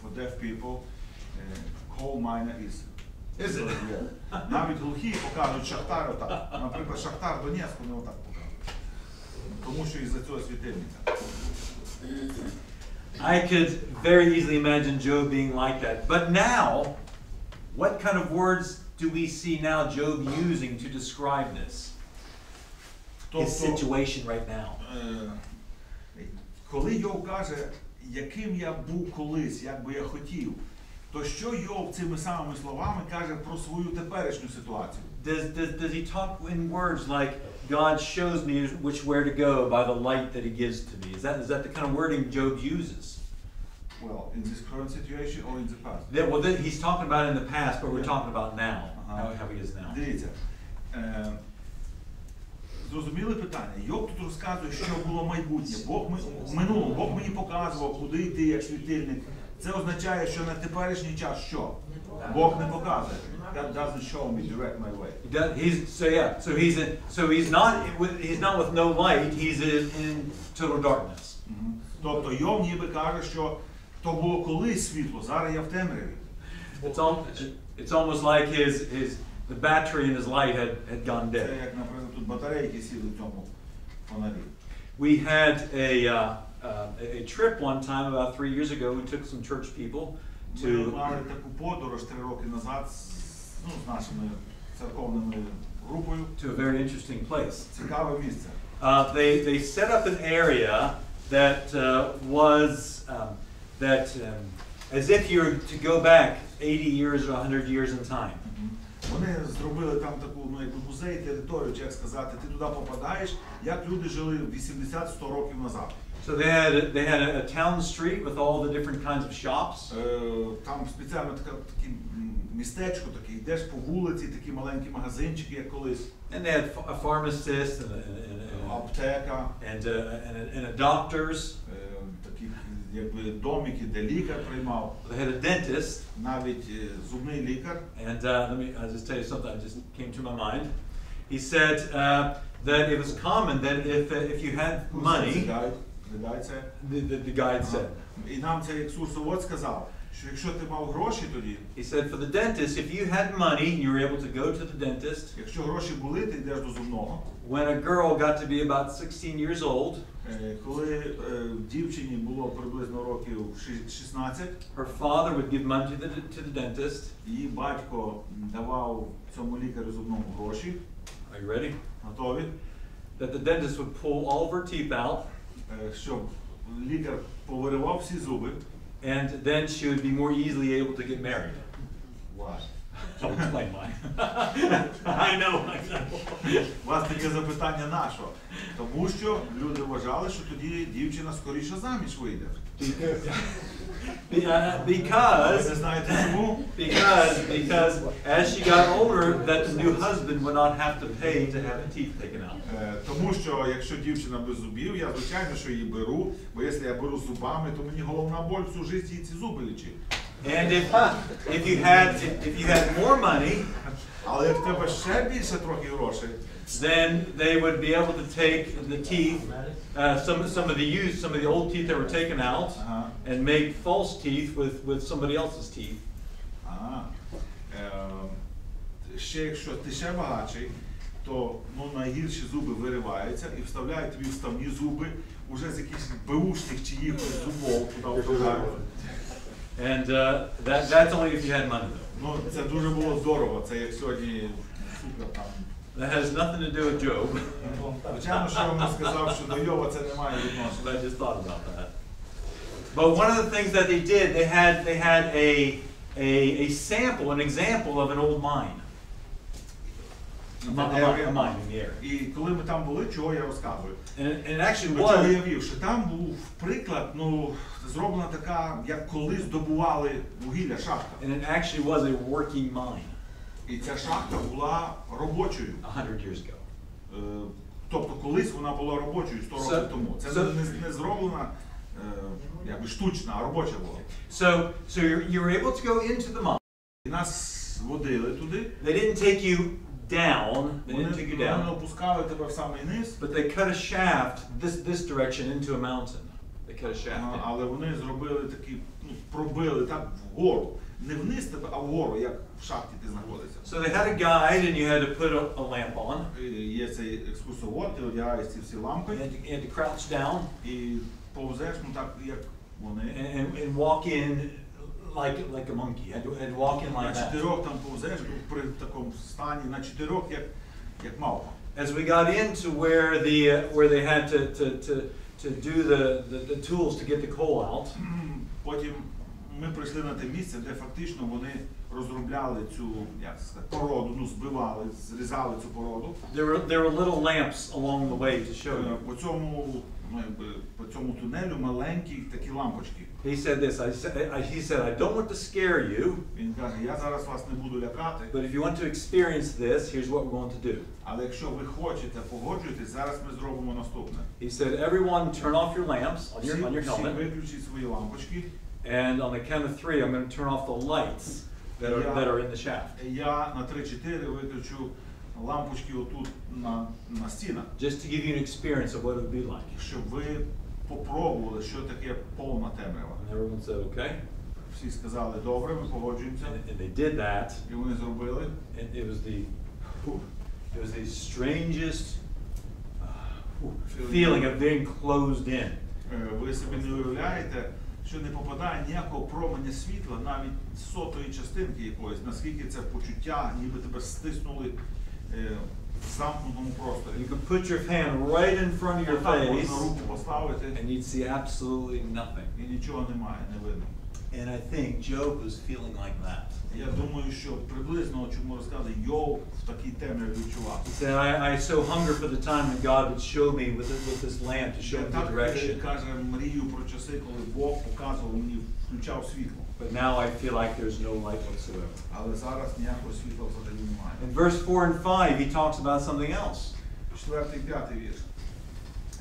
for deaf people, coal miner is. Is it? Навіть глухі показують Шахтар отак. Наприклад, Шахтар Донецьку не отак показують. Тому що із-за цього світильника. I could very easily imagine Job being like that. But now, what kind of words do we see now Job using to describe this? His situation right now. Коли Йов каже, яким я був колись, як би я хотів, то що Йов цими самими словами каже про свою теперішню ситуацію? Does he talk in words like God shows me where to go by the light that he gives to me? Is that the kind of wording Job uses? Well, in this current situation or in the past? Well, he's talking about it in the past, but we're talking about now, how he is now. Дивіться, зрозуміли питання? Йоб тут розказує, що було майбутнє. В минулому Бог мені показував, куди йти як світильник. Це означає, що на теперішній час що? Бог не показує. God doesn't show me direct my way. So he's not with no light. He's in total darkness. Тобто Йов ніби каже, що то було колись світло, зараз я в темряві. It's almost like the battery in his light had gone dead. Це як, наприклад, тут батарейки сіли в цьому фонарі. We had a trip one time about 3 years ago. We took some church people Ми мали таку подорож 3 роки назад з нашими церковними групою. To a very interesting place. Цікаве місце. They set up an area that was as if you were to go back 80 years or 100 years in time. Вони зробили там таку, ну якби музей, територію, чи як сказати, ти туди попадаєш, як люди жили 80-100 років назад. So they had a town street with all the different kinds of shops. Там спеціально таке містечко, таке, йдеш по вулиці, такі маленькі магазинчики, як колись. And they had a pharmacist аптека. And a doctor's. Такі якби домики, де лікар приймав. They had a dentist. Навіть зубний лікар. And I'll just tell you something that just came to my mind. He said that it was common that if you had money. The guide said. І нам цей екскурсовод сказав, що якщо ти мав гроші тоді. He said for the dentist, if you had money and you were able to go to the dentist. Якщо гроші були, ти йдеш до зубного. When a girl got to be about 16 years old. Коли дівчині було приблизно років 16. Her father would give money to the dentist. Її батько давав цьому лікарю зубному гроші. Are you ready? Готові? That the dentist would pull all of her teeth out. Щоб лікар повиривав всі зуби. And then she would be more easily able to get married. Why? I'll explain why. I know. У вас таке запитання на що? Тому що люди вважали, що тоді дівчина скоріше заміж вийде. Because Ви не знаєте чому? because as she got older, that the new husband would not have to pay to have the teeth taken out. Тому що якщо дівчина без зубів, я звичайно, що її беру, бо якщо я беру з зубами, то мені головна боль всю життя і ці зуби лічити. And if you had more money, Але як в тебе ще більше трохи грошей, then they would be able to take the teeth, some of the old teeth that were taken out, and make false teeth with somebody else's teeth. Ще якщо ти ще багатший, то найгірші зуби вириваються і вставляють тобі вставні зуби уже з якихось беушних чиїхось зубов туди вкладають. And that's only if you had money, though. Це дуже було здорово. Це як сьогодні супер там. That has nothing to do with Job. Звичайно, що я вам сказав, що до Йова це не має відношення. I just thought about that. But one of the things that they did, they had a sample, an example of an old mine. A mine in the area. І коли ми там були, чого я розказую? And it actually Чого was. я вів, що там був приклад, зроблена така, як коли здобували вугілля, шахта. And it actually was a working mine. І ця шахта була робочою. 100 years ago. Тобто колись вона була робочою 100 років тому. Це не зроблена якби штучна, а робоча була. So you were able to go into the mine. І нас водили туди. They didn't take you down. They Вони didn't take you не down. опускали тебе в самий низ. But they cut a shaft this direction into a mountain. They cut a shaft in. Але вони зробили такі, пробили так вгору. Не вниз тебе, а вгору, як в шахті ти знаходишся. So they had a guide and you had to put a lamp on. Є цей екскурсовод, ти одягаєш ці всі лампи. You had to crouch down. І повзеш, так як вони. And walk in like a monkey. And walk in like На that. чотирьох там повзеш при такому стані, на чотирьох як мавпа. As we got into where they had to do the tools to get the coal out. Потім ми прийшли на те місце, де фактично вони розробляли цю, як сказати, породу, збивали, зрізали цю породу. There were little lamps along the way to show you. По цьому тунелю маленькі такі лампочки. He said this. He said, I don't want to scare you. Він каже, я зараз вас не буду лякати. But if you want to experience this, here's what we're going to do. Але якщо ви хочете, погоджуєтесь, зараз ми зробимо наступне. He said, everyone turn off your lamps on your Всі helmet. виключіть свої лампочки. And on the count of 3, I'm going to turn off the lights that are in the shaft. Я на 3-4 виключу лампочки отут на стінах. Just to give you an experience of what it would be like. Щоб ви попробували, що таке повна темрява. And everyone said, okay. Всі сказали, добре, ми погоджуємося. And they did that. І вони зробили. And it was the strangest feeling of being closed in. Ви собі не уявляєте, що не попадає ніякого променя світла, навіть сотої частинки якоїсь, наскільки це почуття, ніби тебе стиснули в замкнутому просторі. You could put your hand right in front of your Отак face можна руку поставити, and you'd see absolutely nothing. і нічого немає, не видно. And I think Job was feeling like that. Я думаю, що приблизно, чому розказати, Йов в такій темряві відчував. He said, I so hunger for the time that God would show me with this lamp to show me the direction. Каже, мрію про часи, коли Бог показував мені, включав світло. But now I feel like there's no light whatsoever. Але зараз ніякого світла взагалі немає. In verse 4 and 5, he talks about something else. 4-5 вірш.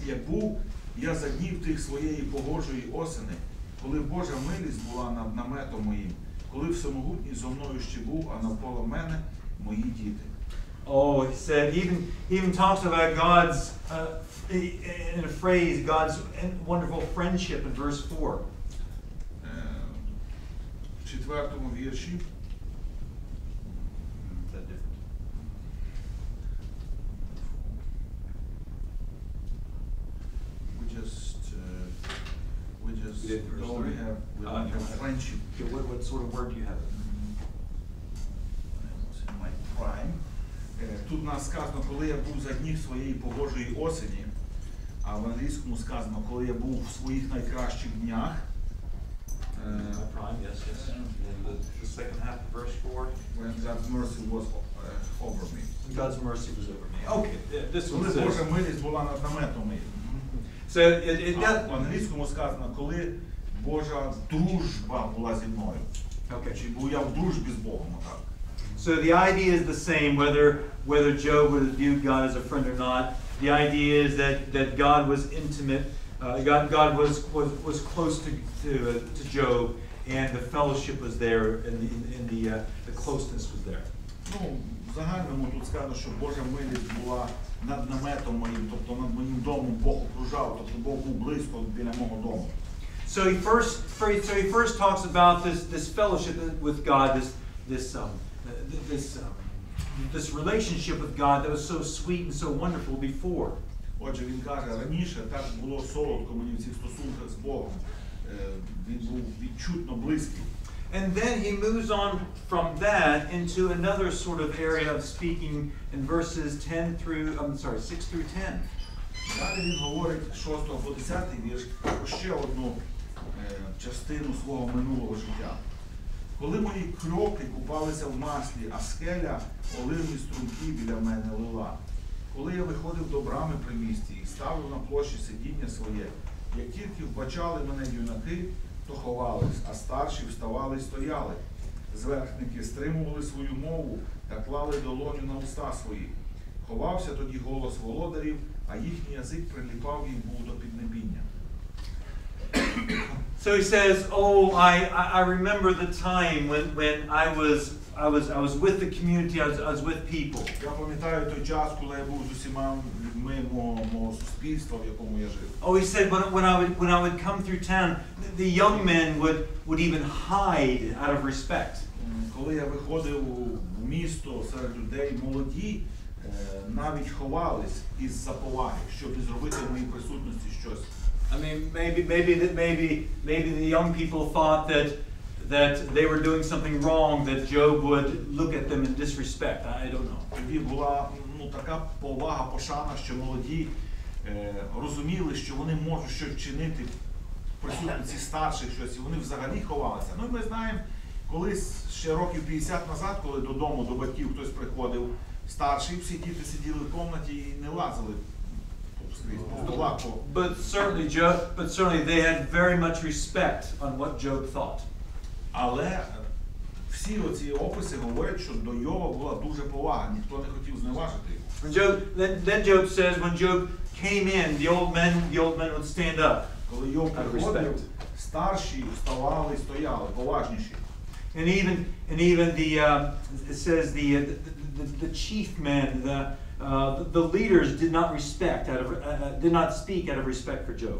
Як був я за днів тих своєї погожої осени, коли Божа милість була над наметом моїм, коли всемогутній зо мною ще був, а навколо мене мої діти. Oh, he said, he even talks about God's, in a phrase, God's wonderful friendship in verse 4. В 4-му вірші. Is that different? We just did verse don't 3. have friendship. Okay, what sort of word do you have? In my prime. Тут нас сказано, коли я був за днів своєї погожої осені, а в англійському сказано, коли я був в своїх найкращих днях. Prime, yes. The second half of verse 4. When God's mercy was over me. God's mercy was over me. Okay, this one Коли says. Божа милість була над наметом моїм. So it В got. англійському сказано, коли Божа дружба була зі мною. Okay. Чи був я в дружбі з Богом, так? So the idea is the same, whether Job would have viewed God as a friend or not. The idea is that God was intimate. God was close to Job, and the fellowship was there, and the closeness was there. Ну, в загальному тут сказано, що Божа милість була над наметом моїм, тобто над моїм домом Бог окружав, тобто Бог був близько біля мого дому. So he first talks about this fellowship with God, this relationship with God that was so sweet and so wonderful before. Отже, він каже, раніше так було солодко мені в цих стосунках з Богом. Він був відчутно близький. And then he moves on from that into another sort of area of speaking in verses 6 through 10. Далі він говорить 6 по 10 вірш про ще одну частину свого минулого життя. Коли мої кроки купалися в маслі, а скеля оливні струмки біля мене лила. Коли я виходив до брами при місті і ставив на площі сидіння своє, як тільки вбачали мене юнаки, то ховались, а старші вставали й стояли. Зверхники стримували свою мову та клали долоню на уста свої. Ховався тоді голос володарів, а їхній язик приліпав їм був до піднебіння. So he says, "Oh, I remember the time when I was with the community, I was with people." Я пам'ятаю той час, коли я був з усіма людьми мого суспільства, в якому я жив. Oh, he said, when I would come through town, the young men would even hide out of respect. Коли я виходив в місто серед людей, молоді навіть ховались із-за поваги, щоб не зробити в моїй присутності щось. I mean, maybe the young people thought that they were doing something wrong, that Job would look at them in disrespect. I don't know. Тоді була така повага, пошана, що молоді розуміли, що вони можуть щось вчинити в присутності старших, щось, і вони взагалі ховалися. Ну і ми знаємо, колись ще років 50 назад, коли додому до батьків хтось приходив старший, всі діти сиділи в кімнаті і не лазили. But certainly they had very much respect on what Job thought. Але всі оці описи говорять, що до Йова була дуже повага, ніхто не хотів зневажити його. Then Job says when Job came in, the old men would stand up. Коли Йов приходив, старші вставали і стояли, поважніші. And even it says the chief men, the leaders did not speak out of respect for Job.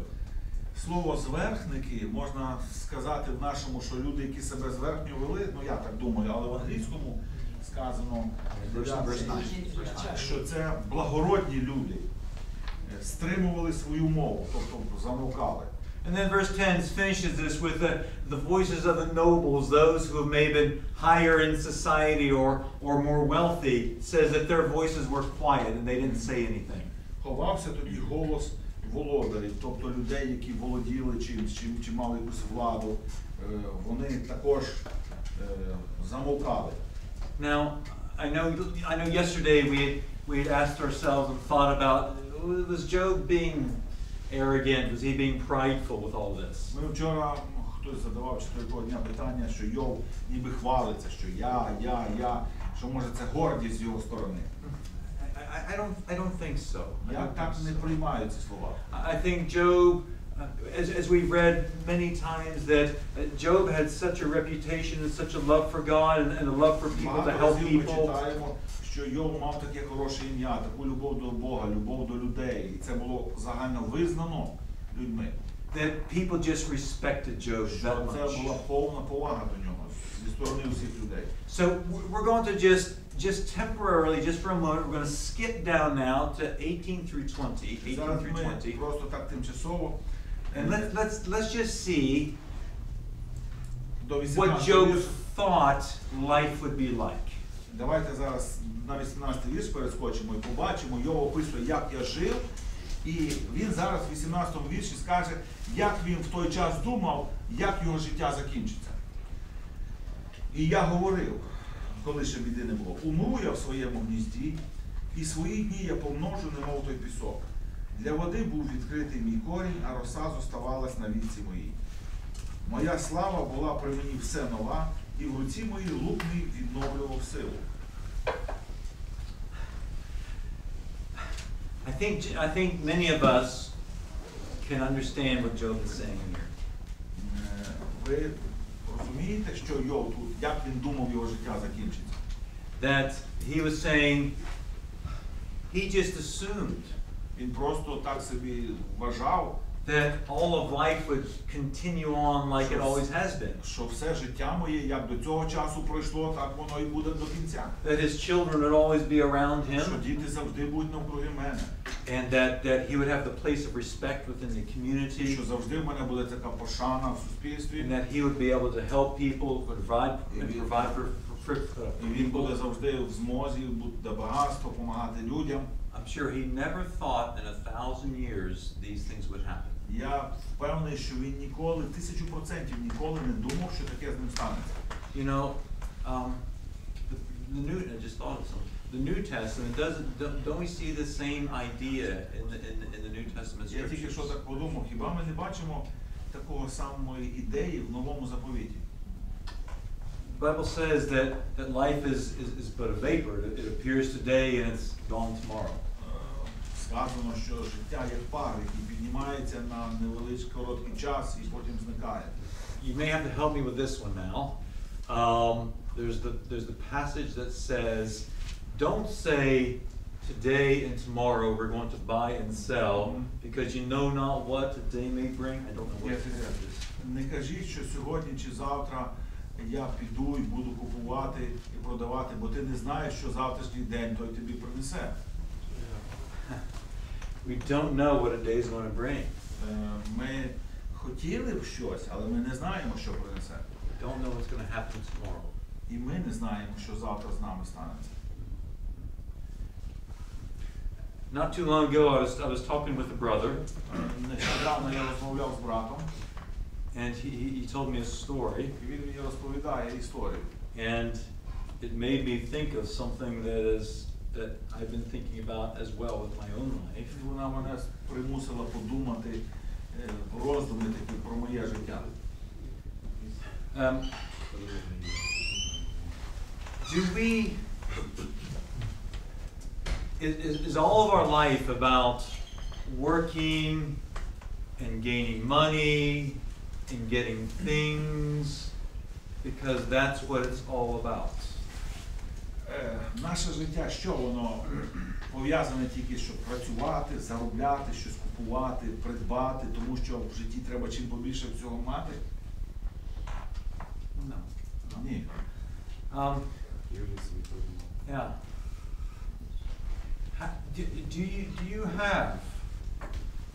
Слово зверхники можна сказати в нашому, що люди, які себе зверхньо вели, ну я так думаю, але в англійському сказано, що це благородні люди, стримували свою мову, тобто замовкали. And then verse 10 finishes this with the voices of the nobles, those who have maybe been higher in society or more wealthy, says that their voices were quiet and they didn't say anything. Ховався тоді голос володарів, тобто людей, які володіли чи мали якусь владу, вони також замовкали. Now, I know yesterday we had asked ourselves and thought about, was Job being arrogant? Was he being prideful with all this? Ми вчора, хтось задавав чи того дня питання, що Йов ніби хвалиться, що я, що може це гордість з його сторони. I don't think so. Я так не приймаю ці слова. I think Job, as we've read many times, that Job had such a reputation and such a love for God and a love for people to help people. Ми читаємо, що Йов мав таке хороше ім'я, таку любов до Бога, любов до людей, і це було загально визнано людьми. That people just respected Job that much. Це була повна повага до нього зі сторони усіх людей. So we're going to just temporarily, just for a moment, we're going to skip down now to 18 through 20. 18 through 20. Просто так тимчасово. And let's just see what Job thought life would be like. Давайте зараз на 18-й вірш перескочимо і побачимо, Йов описує, як я жив, і він зараз в 18-му вірші скаже, як він в той час думав, як його життя закінчиться. І я говорив, коли ще біди не було, умру я в своєму гнізді, і свої дні я помножу, немов той пісок. Для води був відкритий мій корінь, а роса зоставалась на вітці моїй. Моя слава була при мені все нова, і в руці моїй лук мій відновлював силу. I think many of us can understand what Job is saying here. Ви розумієте, що Йов тут, як він думав, його життя закінчиться? That he was saying, he just assumed Він просто так собі вважав, that all of life would continue on like it always has been. що все життя моє, як до цього часу пройшло, так воно і буде до кінця. That his children would always be around Що him, діти завжди будуть навкруги мене. and that he would have the place of respect within the community, Що завжди в мене буде така пошана в and суспільстві. that he would be able to help people, provide І він буде завжди в змозі, буде багатство, допомагати людям. I'm sure he never thought in 1,000 years these things would happen. Я впевнений, що він ніколи, 1000% ніколи не думав, що таке з ним станеться. You know, the new. I just thought of something. The New Testament don't we see the same idea in the New Testament Я тільки що scriptures? так подумав, хіба ми не бачимо такого самої ідеї в Новому заповіті? The Bible says that life is but a vapor. It appears today and it's gone tomorrow. Сказано, що життя як пар, який піднімається на невеличкий короткий час і потім зникає. You may have to help me with this one now. There's the passage that says, "Don't say today and tomorrow we're going to buy and sell, because you know not what the day may bring." I don't know what it is. Не кажіть, що сьогодні чи завтра я піду і буду купувати і продавати, бо ти не знаєш, що завтрашній день той тобі принесе. We don't know what a day is going to bring. Ми хотіли б щось, але ми не знаємо, що принесе. We don't know what's going to happen tomorrow. І ми не знаємо, що завтра з нами станеться. Not too long ago, I was talking with a brother, Нещодавно я розмовляв з братом, and he told me a story, і він мені розповідає історію. and it made me think of something that I've been thinking about as well with my own life. І вона мене примусила подумати роздуми такі про моє життя. Is all of our life about working and gaining money and getting things, because that's what it's all about? Наше життя, що воно пов'язане тільки, щоб працювати, заробляти, щось купувати, придбати, тому що в житті треба чим побільше всього мати? No. Ні. Yeah. Do you have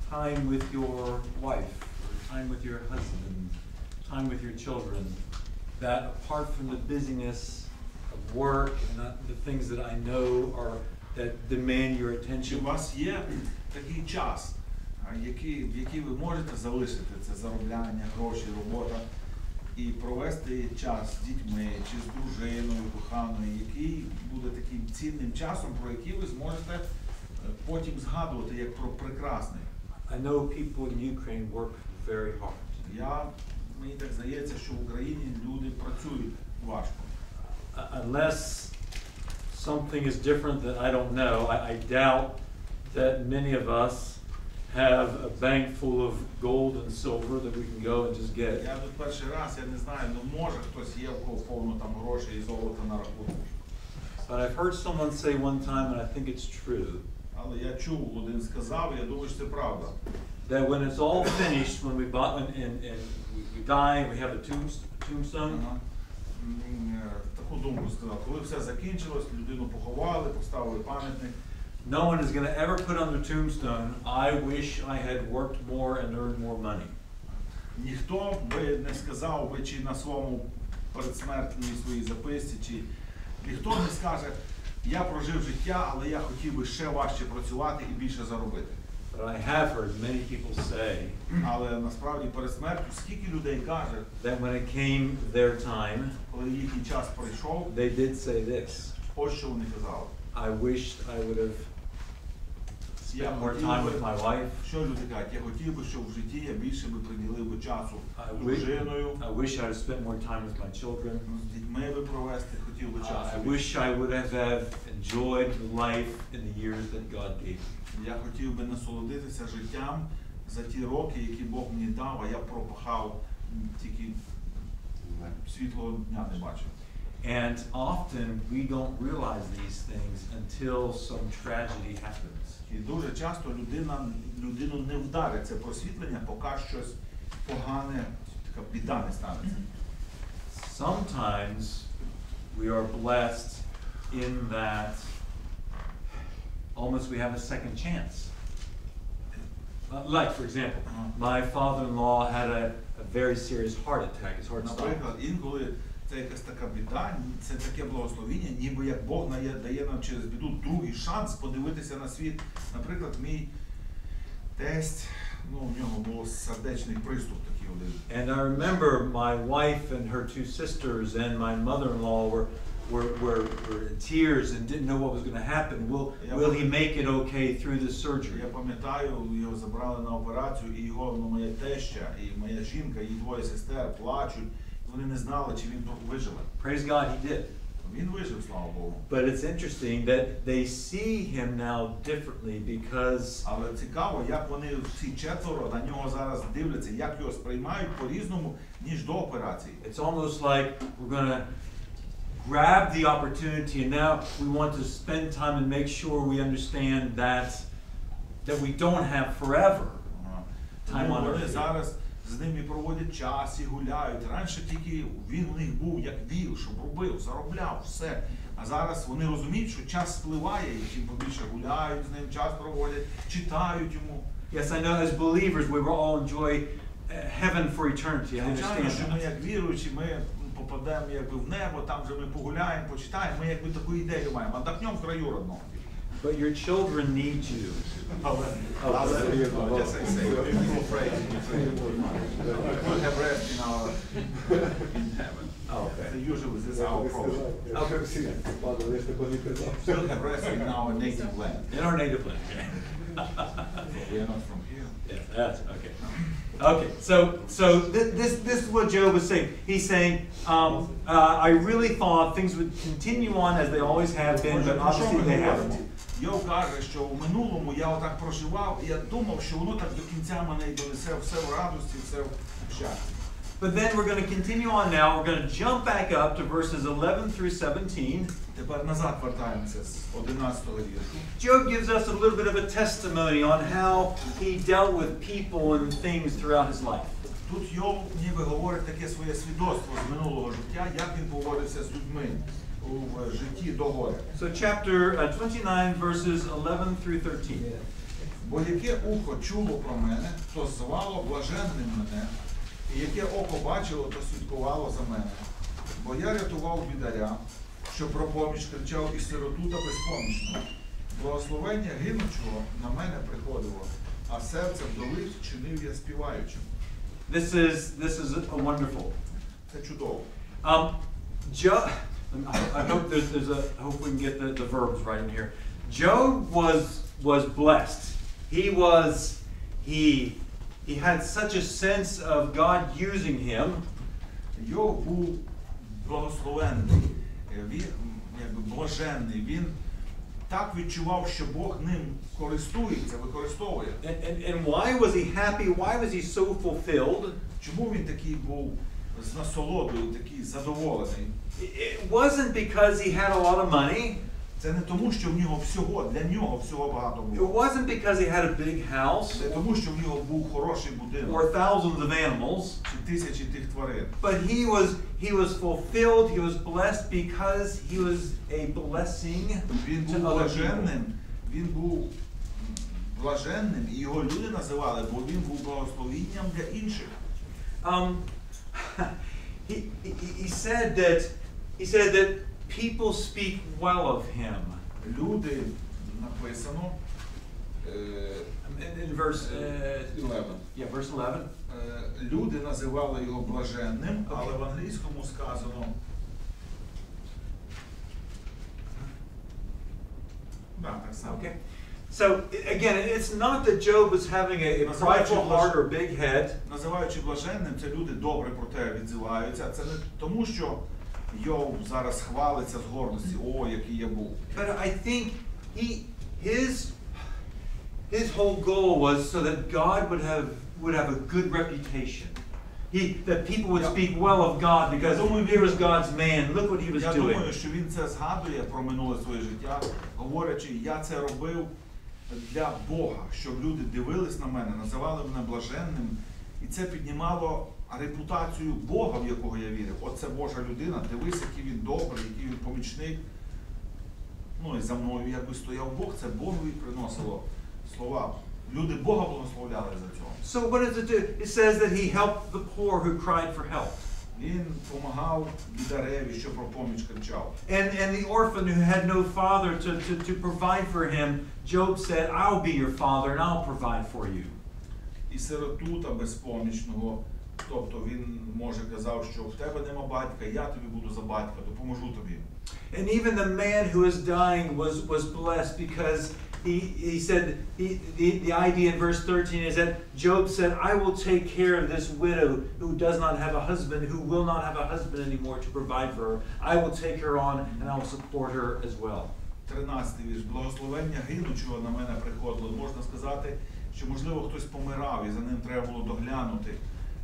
time with your wife, or time with your husband, time with your children, that apart from the busyness of work and the things that I know are that demand your Чи у attention? вас є такий час, в який ви можете залишити це заробляння, гроші, робота, і провести час з дітьми, чи з дружиною, коханою, який буде таким цінним часом, про який ви зможете потім згадувати як про прекрасний? I know people in Ukraine work very hard. Мені так здається, що в Україні люди працюють важко. Unless something is different that I don't know, I doubt that many of us have a bank full of gold and silver that we can go and just get. Я тут перший раз, я не знаю, ну може хтось є, в кого повно там грошей і золота на рахунку. But I've heard someone say one time, and I think it's true, Але я чув, один сказав, я думаю, що це правда. that when it's all finished, when we we die and we have a tombstone, Таку думку сказав. Коли все закінчилось, людину поховали, поставили пам'ятник. no one is going to ever put on their tombstone, "I wish I had worked more and earned more money." Ніхто би не сказав би, чи на своєму передсмертній своїй записці, чи ніхто не скаже, я прожив життя, але я хотів би ще важче працювати і більше заробити. But I have heard many people say Але насправді перед смертю скільки людей каже, that when it came their time, коли їхній час прийшов, they did say this: ось що вони казали. "I wished I would have spend more time with my wife. Що люди кажуть? Я хотів би, щоб в житті я більше би приділив би часу з дружиною. I wish I had spent more time with my children. З дітьми би провести, хотів би часу. I wish I would have enjoyed life in the years that God gave me. Я хотів би насолодитися життям за ті роки, які Бог мені дав, а я пропахав, тільки світлого дня не бачив. And often we don't realize these things until some tragedy happens. І дуже часто людину не вдарить це просвітлення, поки щось погане, така біда не станеться. Sometimes we are blessed in that almost we have a second chance. Like, for example, my father-in-law had a very serious heart attack. His heart stopped. Наприклад, інколи це якась така біда, це таке благословіння, ніби як Бог дає нам через біду другий шанс подивитися на світ. Наприклад, мій тесть, у нього був сердечний приступ такий один. And I remember my wife and her two sisters and my mother-in-law were in tears and didn't know what was going to happen. Will he make it okay through the surgery? Я пам'ятаю, його забрали на операцію, і його моя теща, і моя жінка, і двоє сестер плачуть. Вони не знали, чи він виживе. Praise God, he did. Він вижив, слава Богу. But it's interesting that they see him now differently because Але цікаво, як вони всі четверо на нього зараз дивляться, як його сприймають по-різному, ніж до операції. it's almost like we're going to grab the opportunity and now we want to spend time and make sure we understand that we don't have forever time on Вони earth. зараз з ними проводять час і гуляють. Раніше тільки він у них був як віл, щоб робив, заробляв, все. А зараз вони розуміють, що час спливає, і чим побільше гуляють з ним, час проводять, читають йому. Yes, I know as believers we will all enjoy heaven for eternity. I Звичайно, understand що ми that. як віруючі, ми попадемо якби в небо, там же ми погуляємо, почитаємо, ми якби таку ідею маємо, отдохнемо в краю родного. But your children need you. Just I say, people pray, we'll have rest in heaven. Oh, okay. Usually this is our approach. Still have rest in our native land. In our native land. We are not from here. Yes, that's okay. Okay, so this is what Job was saying. He's saying, I really thought things would continue on as they always have been, but obviously they haven't. Йов каже, що в минулому я отак проживав, і я думав, що воно так до кінця мене й донесе все в радості, все в щасті. But then we're going to continue on now. We're going to jump back up to verses 11 through 17. Тепер назад вертаємося з 11-го віршу. Job gives us a little bit of a testimony on how he dealt with people and things throughout his life. Тут Йов ніби говорить таке своє свідоцтво з минулого життя, як він поводився з людьми у житті до горя. So chapter 29 verses 11 through 13. Бо яке ухо чуло про мене, то звало блаженним мене, і яке око бачило, то слідкувало за мене. Бо я рятував бідаря, що про поміч кричав і сироту та безпомічного. Благословення гинучого на мене приходило, а серце вдови чинив я співаючим. This is a wonderful. Це чудово. Job, I hope I hope we can get the verbs right in here. Job was blessed. He had such a sense of God using him. Йов був благословенний, він якби блаженний, він так відчував, що Бог ним користується, використовує. And why was he happy? Why was he so fulfilled? Чому він такий був з насолодою, такий задоволений? It wasn't because he had a lot of money. Це не тому, що в нього для нього всього багато It було. wasn't because he had a big house Не тому, що в нього був хороший будинок, or thousands of animals. чи тисячі тих тварин. But he was fulfilled, he was blessed because he was a blessing Він to був other people. блаженним, він був блаженним, і його люди називали, бо він був благословінням для інших. He said that people speak well of him. Люди, написано, In verse 11. Yeah, verse 11. Люди називали його блаженним, але в англійському сказано. Так само. Okay. So again, it's not that Job was having a prideful heart or big head. Називаючи блаженним, це люди добре про те відзиваються. Це не тому, що Йов зараз хвалиться з гордості, о, який я був. But I think his whole goal was so that God would have a good reputation. That people would speak well of God because here was God's man. Look what he was Я doing. думаю, що він це згадує про минуле своє життя, говорячи, я це робив для Бога, щоб люди дивились на мене, називали мене блаженним, і це піднімало репутацію Бога, в якого я вірив. Оце Божа людина, дивись, який він добрий, який він помічник. Ну і за мною якби стояв Бог, це Богові приносило слова. Люди Бога благословляли за цього. So what does it do? It says that he helped the poor who cried for help. Він помагав бідареві, що про поміч кричав. And the orphan who had no father to provide for him, Job said, I'll be your father and I'll provide for you. І сироту та безпомічного, тобто він, може, казав, що в тебе нема батька, я тобі буду за батька, допоможу тобі. And even the man who was dying was blessed because he said, the idea in verse 13 is that Job said, I will take care of this widow who does not have a husband, who will not have a husband anymore to provide for her. I will take her on and I will support her as well. 13-й вірш. Благословення гинучого на мене приходило. Можна сказати, що, можливо, хтось помирав і за ним треба було доглянути.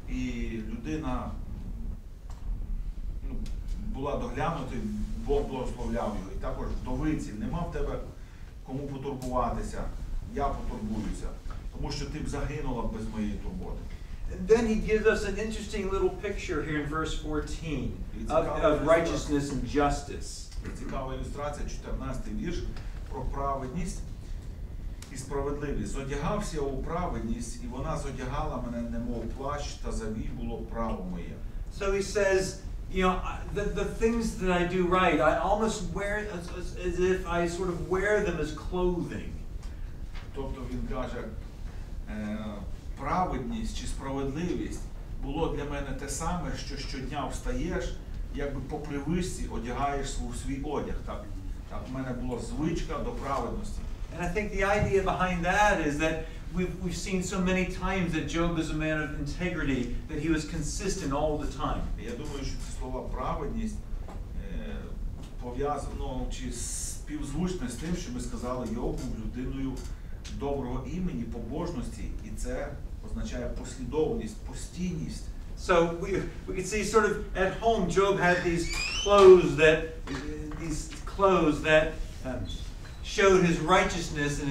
І людина була доглянута, Бог благословляв його. І також вдовиці, нема в тебе кому потурбуватися, я потурбуюся, тому що ти б загинула без моєї турботи. And then he gives us an interesting little picture here in verse 14 of righteousness and justice. Цікава ілюстрація, 14-й вірш, про праведність і справедливість. Зодягався у праведність, і вона зодягала мене, немов плащ, та завій було право моє. So he says, you know, the things that I do right, I almost wear as if I sort of wear them as clothing. Тобто він каже, праведність чи справедливість було для мене те саме, що щодня встаєш, якби по привичці одягаєш свій одяг. Так, в мене була звичка до праведності. And I think the idea behind that is that we've seen so many times that Job is a man of integrity, that he was consistent all the time. Я думаю, що ці слова праведність пов'язано чи співзвучне з тим, що ми сказали, Йов був людиною доброго імені, побожності, і це означає послідовність, постійність. So we can see sort of at home Job had these clothes that showed his righteousness and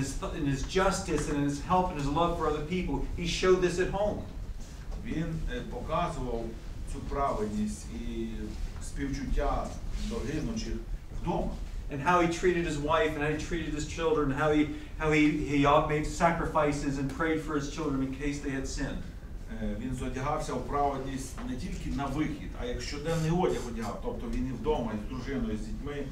his justice and his help and his love for other people. He showed this at home. Він показував цю праведність і співчуття до гинучих вдома. And how he treated his wife and how he treated his children, how he made sacrifices and prayed for his children in case they had sinned. Він зодягався в праведність не тільки на вихід, а як щоденний одяг одягав. Тобто він і вдома, і з дружиною, з дітьми.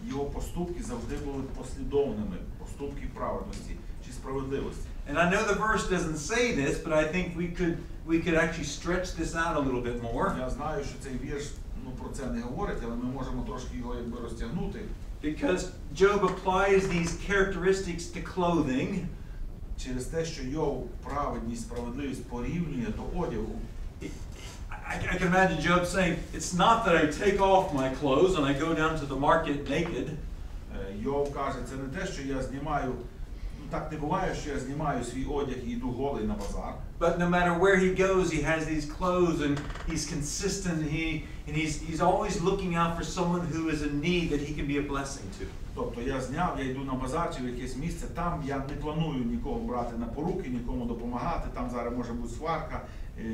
Його поступки завжди були послідовними, поступки праведності чи справедливості. And I know the verse doesn't say this, but I think we could actually stretch this out a little bit more. Я знаю, що цей вірш про це не говорить, але ми можемо трошки його якби розтягнути. Because Job applies these characteristics to clothing. Через те, що Йов праведність, справедливість порівнює до одягу. I can imagine Job saying, it's not that I take off my clothes and I go down to the market naked. Йов каже, це не те, що я знімаю, так не буває, що я знімаю свій одяг і йду голий на базар. But no matter where he goes, he has these clothes and he's consistent. He's always looking out for someone who is in need that he can be a blessing to. Тобто я зняв, я йду на базар чи в якесь місце, там я не планую нікого брати на поруки, нікому допомагати, там зараз може бути сварка,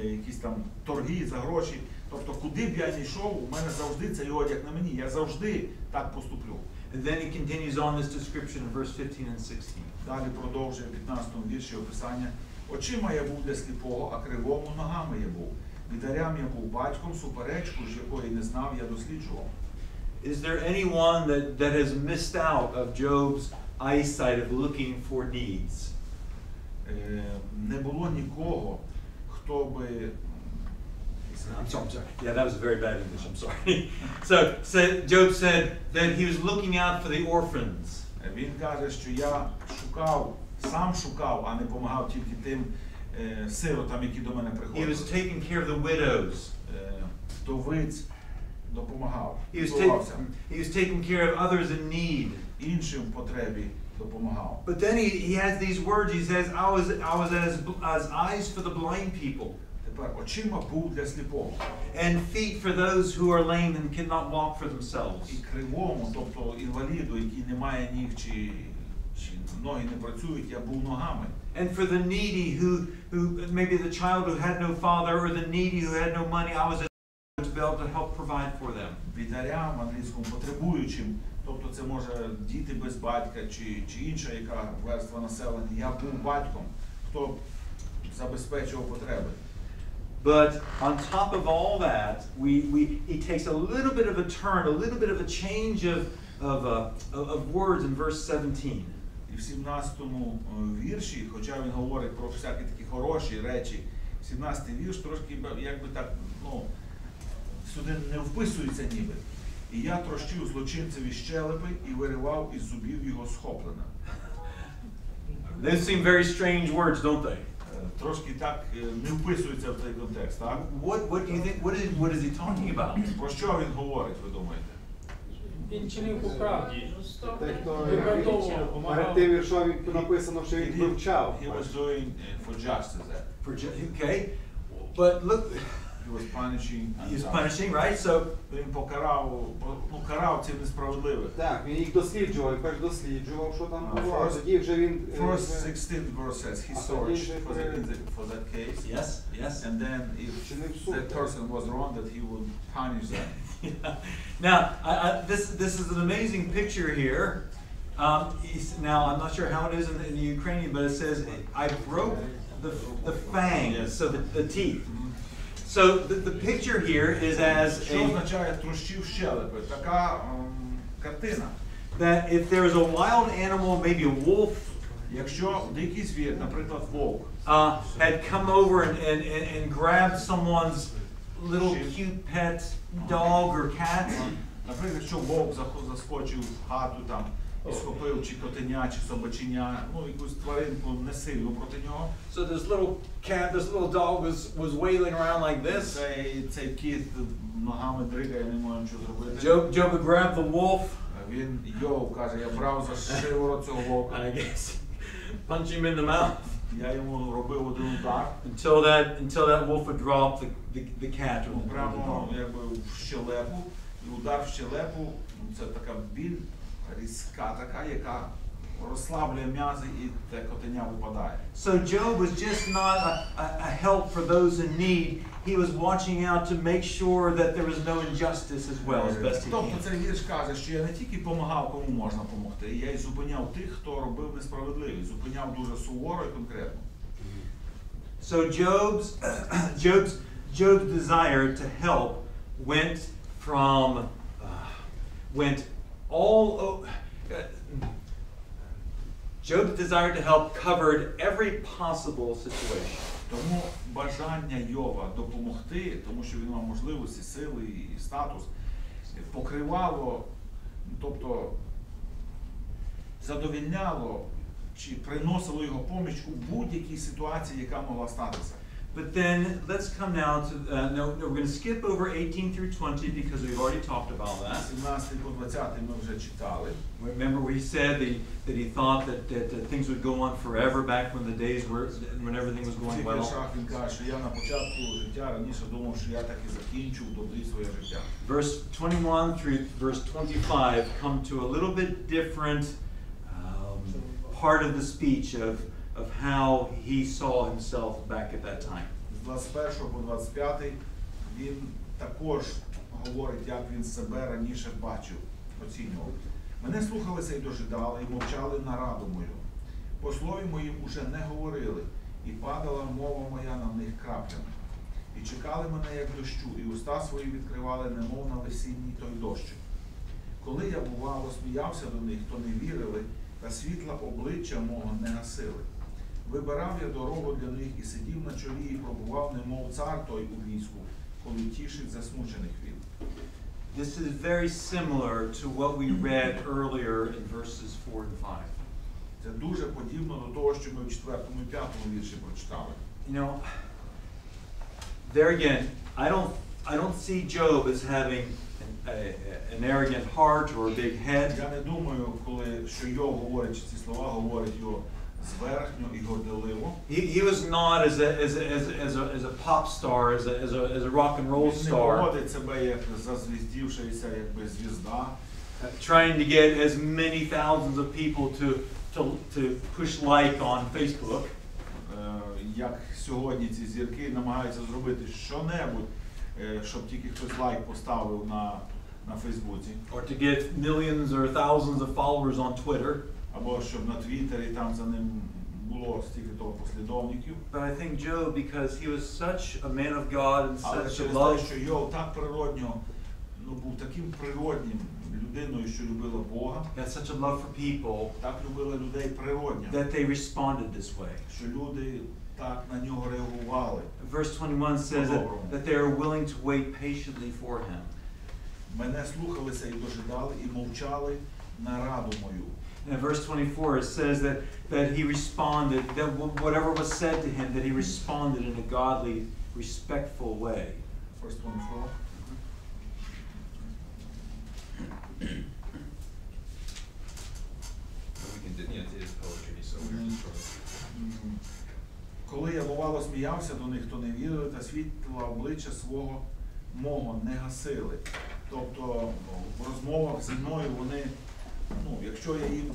якісь там торги за гроші. Тобто куди б я не йшов, у мене завжди цей одяг на мені, я завжди так поступлю. And then he continues on this description in verse 15 and 16. Далі продовжує в 15-му вірші описання. Очима я був для сліпого, а кривому ногами я був. Бідарям я був батьком, суперечку ж якої не знав, я досліджував. Is there anyone that has missed out of Job's eyesight of looking for needs? Не було нікого, хто би... I'm sorry. Yeah, that was very bad English. I'm sorry. So Job said that he was looking out for the orphans. Він каже, що я шукав сам шукав, а не допомагав тільки тим сиротам, які до мене He приходили. was taking care of the widows. Вдовиць допомагав. He was Піклувався. taking care of others in need. Іншим в потребі допомагав. But then he has these words. He says, I was as eyes for the blind people, Тепер очима був для сліпого. and feet for those who are lame and cannot walk for themselves. І кривому, тобто інваліду, який не має ніг чи ноги не працюють, я був ногами. And for the needy who maybe the child who had no father or the needy who had no money, I was to be able to help provide for them. Бідарям, англійському, потребуючим, тобто це може діти без батька чи інша яка верства населення. Я був батьком, хто забезпечував потреби. But on top of all that, he takes a little bit of a turn, a little bit of a change of words in verse 17. І в 17-му вірші, хоча він говорить про всякі такі хороші речі, 17-й вірш трошки якби так, сюди не вписується ніби. І я трощив злочинцеві щелепи і виривав із зубів його схоплена. Those seem very strange words, don't they? Трошки так не вписується в цей контекст, так? What do you think? What is he talking about? Про що він говорить, ви думаєте? Він чинив по правді. Той, хто Виправдовував, перед помагав. тим віршом написано, що він вивчав. He was doing for justice there. Okay, but look, He was punishing. he's punishing, right? So Він карав цих несправедливих. Так, він їх досліджував, і перш досліджував, що там було, а First- тоді вже він... First 16 verse says he searched for that case. yes. And then if that person was wrong, that he would punish them. Now, this is an amazing picture here. Now, I'm not sure how it is in the Ukrainian, but it says, I broke the fangs, so the teeth. So the picture here is as Що означає трощив щелепи? Така картина. that if there is a wild animal, maybe a wolf, Якщо дикий звір, наприклад, вовк, had come over and grabbed someone's little cute pet dog or cat, наприклад, якщо вовк заскочив в хату там і схопив чи котеня, чи собаченя, якусь тваринку не сильну проти нього. so this little cat, this little dog was wailing around like this. Цей кіт ногами дригає, не може нічого зробити. Job would grab the wolf, Він Йов каже, я брав за шиворот цього вовка. I guess, punch him in the mouth Я йому робив один удар. until that wolf would drop the cat or the Прямо dog. якби в щелепу. І удар в щелепу, це така біль різка така, яка розслаблює м'язи і те котеня випадає. So Job was just not a help for those in need. He was watching out to make sure that there was no injustice as well as best he Тобто can. цей вірш каже, що я не тільки допомагав, кому можна допомогти, я й зупиняв тих, хто робив несправедливість. Зупиняв дуже суворо і конкретно. So Job's desire to help went Job's desire to help covered every possible situation. Тому бажання Йова допомогти, тому що він мав можливості, сили і статус, покривало, тобто задовільняло чи приносило його поміч у будь-якій ситуації, яка могла статися. But then let's come now to we're going to skip over 18 through 20 because we've already talked about that. 17 по 20 ми вже читали. Remember where he said that he thought that things would go on forever back when the days were when everything was В going цих well. віршах він каже, що я на початку життя раніше думав, що я так і закінчу в добрі своє життя. Verse 21 through verse 25 come to a little bit different part of the speech of how he saw himself back at that time. З 21 по 25 він також говорить, як він себе раніше бачив, оцінював. Мене слухалися і дожидали, і мовчали на раду мою. По слові моїм уже не говорили, і падала мова моя на них краплями. І чекали мене, як дощу, і уста свої відкривали, немов на весінній той дощик. Коли я, бувало, сміявся до них, то не вірили, та світла обличчя мого не гасили. Вибирав я дорогу для них і сидів на чолі, і пробував, немов цар той у війську, коли тішить засмучених він. This is very similar to what we read earlier in verses 4 and 5. Це дуже подібно до того, що ми в 4-му і 5-му вірші прочитали. You know, there again, I don't see Job as having an arrogant heart or a big head. Я не думаю, що Йов говорить ці слова, говорить його зверхньо і горделиво. He was not as a pop star, as a rock and roll Він не star, поводить себе як зазвіздівшися, якби звізда, trying to get as many thousands of people to push like on Facebook. Як сьогодні ці зірки намагаються зробити що-небудь, щоб тільки хтось лайк поставив на Фейсбуці. Or to get millions or thousands of followers on Twitter. Або щоб на Твіттері там за ним було стільки того послідовників. But I think Job, because he was such a man of God and Але such a через love, те, що Йов так природньо, був таким природнім людиною, що любила Бога, he had such a love for people, так любила людей природньо, that they responded this way. що люди так на нього реагували. Verse 21 says that they are willing to wait patiently for him. Мене слухалися і дожидали, і мовчали на раду мою. And in verse 24 it says that he responded, that whatever was said to him, that he responded in a godly, respectful way. Verse 24. Коли я, бувало, сміявся до них, то не вірили, та світла обличчя мого не гасили. Тобто в розмовах зі мною вони, якщо я їм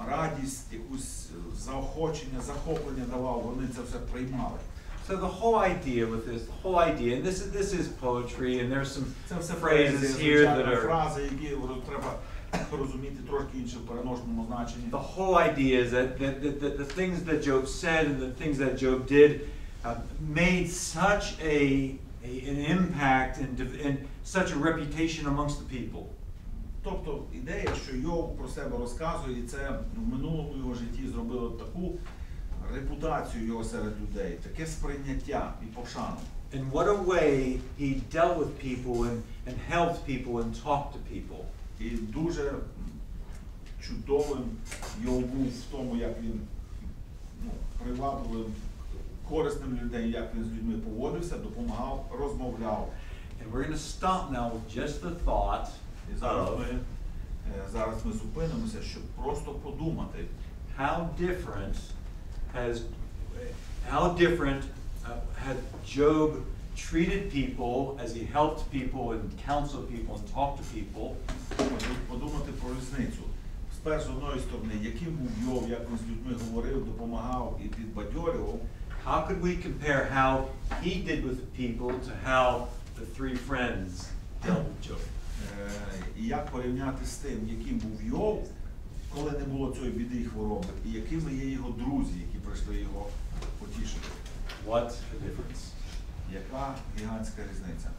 радість, якусь заохочення, захоплення давав, вони це все приймали. So the whole idea with this, and this is poetry, and there's some phrases here that are. Фрази, які треба розуміти трошки інше в переношеному значенні. The whole idea is that the things that Job said and the things that Job did made such an impact and such a reputation amongst the people. Тобто ідея, що Йов про себе розказує, і це в минулому його житті зробило таку репутацію його серед людей, таке сприйняття і пошану. In what a way he dealt with people and helped people and talked to people. І дуже чудовим Йов був в тому, як він привабливим, корисним людей, як він з людьми поводився, допомагав, розмовляв. And we're going to stop now with just the thought. І зараз ми зупинимося, щоб просто подумати, how different had Job treated people as he helped people and counseled people and talked to people. Подумати про різницю. Спершу, з одної сторони, яким був Йов, як він з людьми говорив, допомагав і підбадьорював. How could we compare how he did with the people to how the three friends dealt with Job? І як порівняти з тим, яким був Йов, коли не було цієї біди і хвороби, і якими є його друзі, які прийшли його потішити. What a difference. Яка гігантська різниця.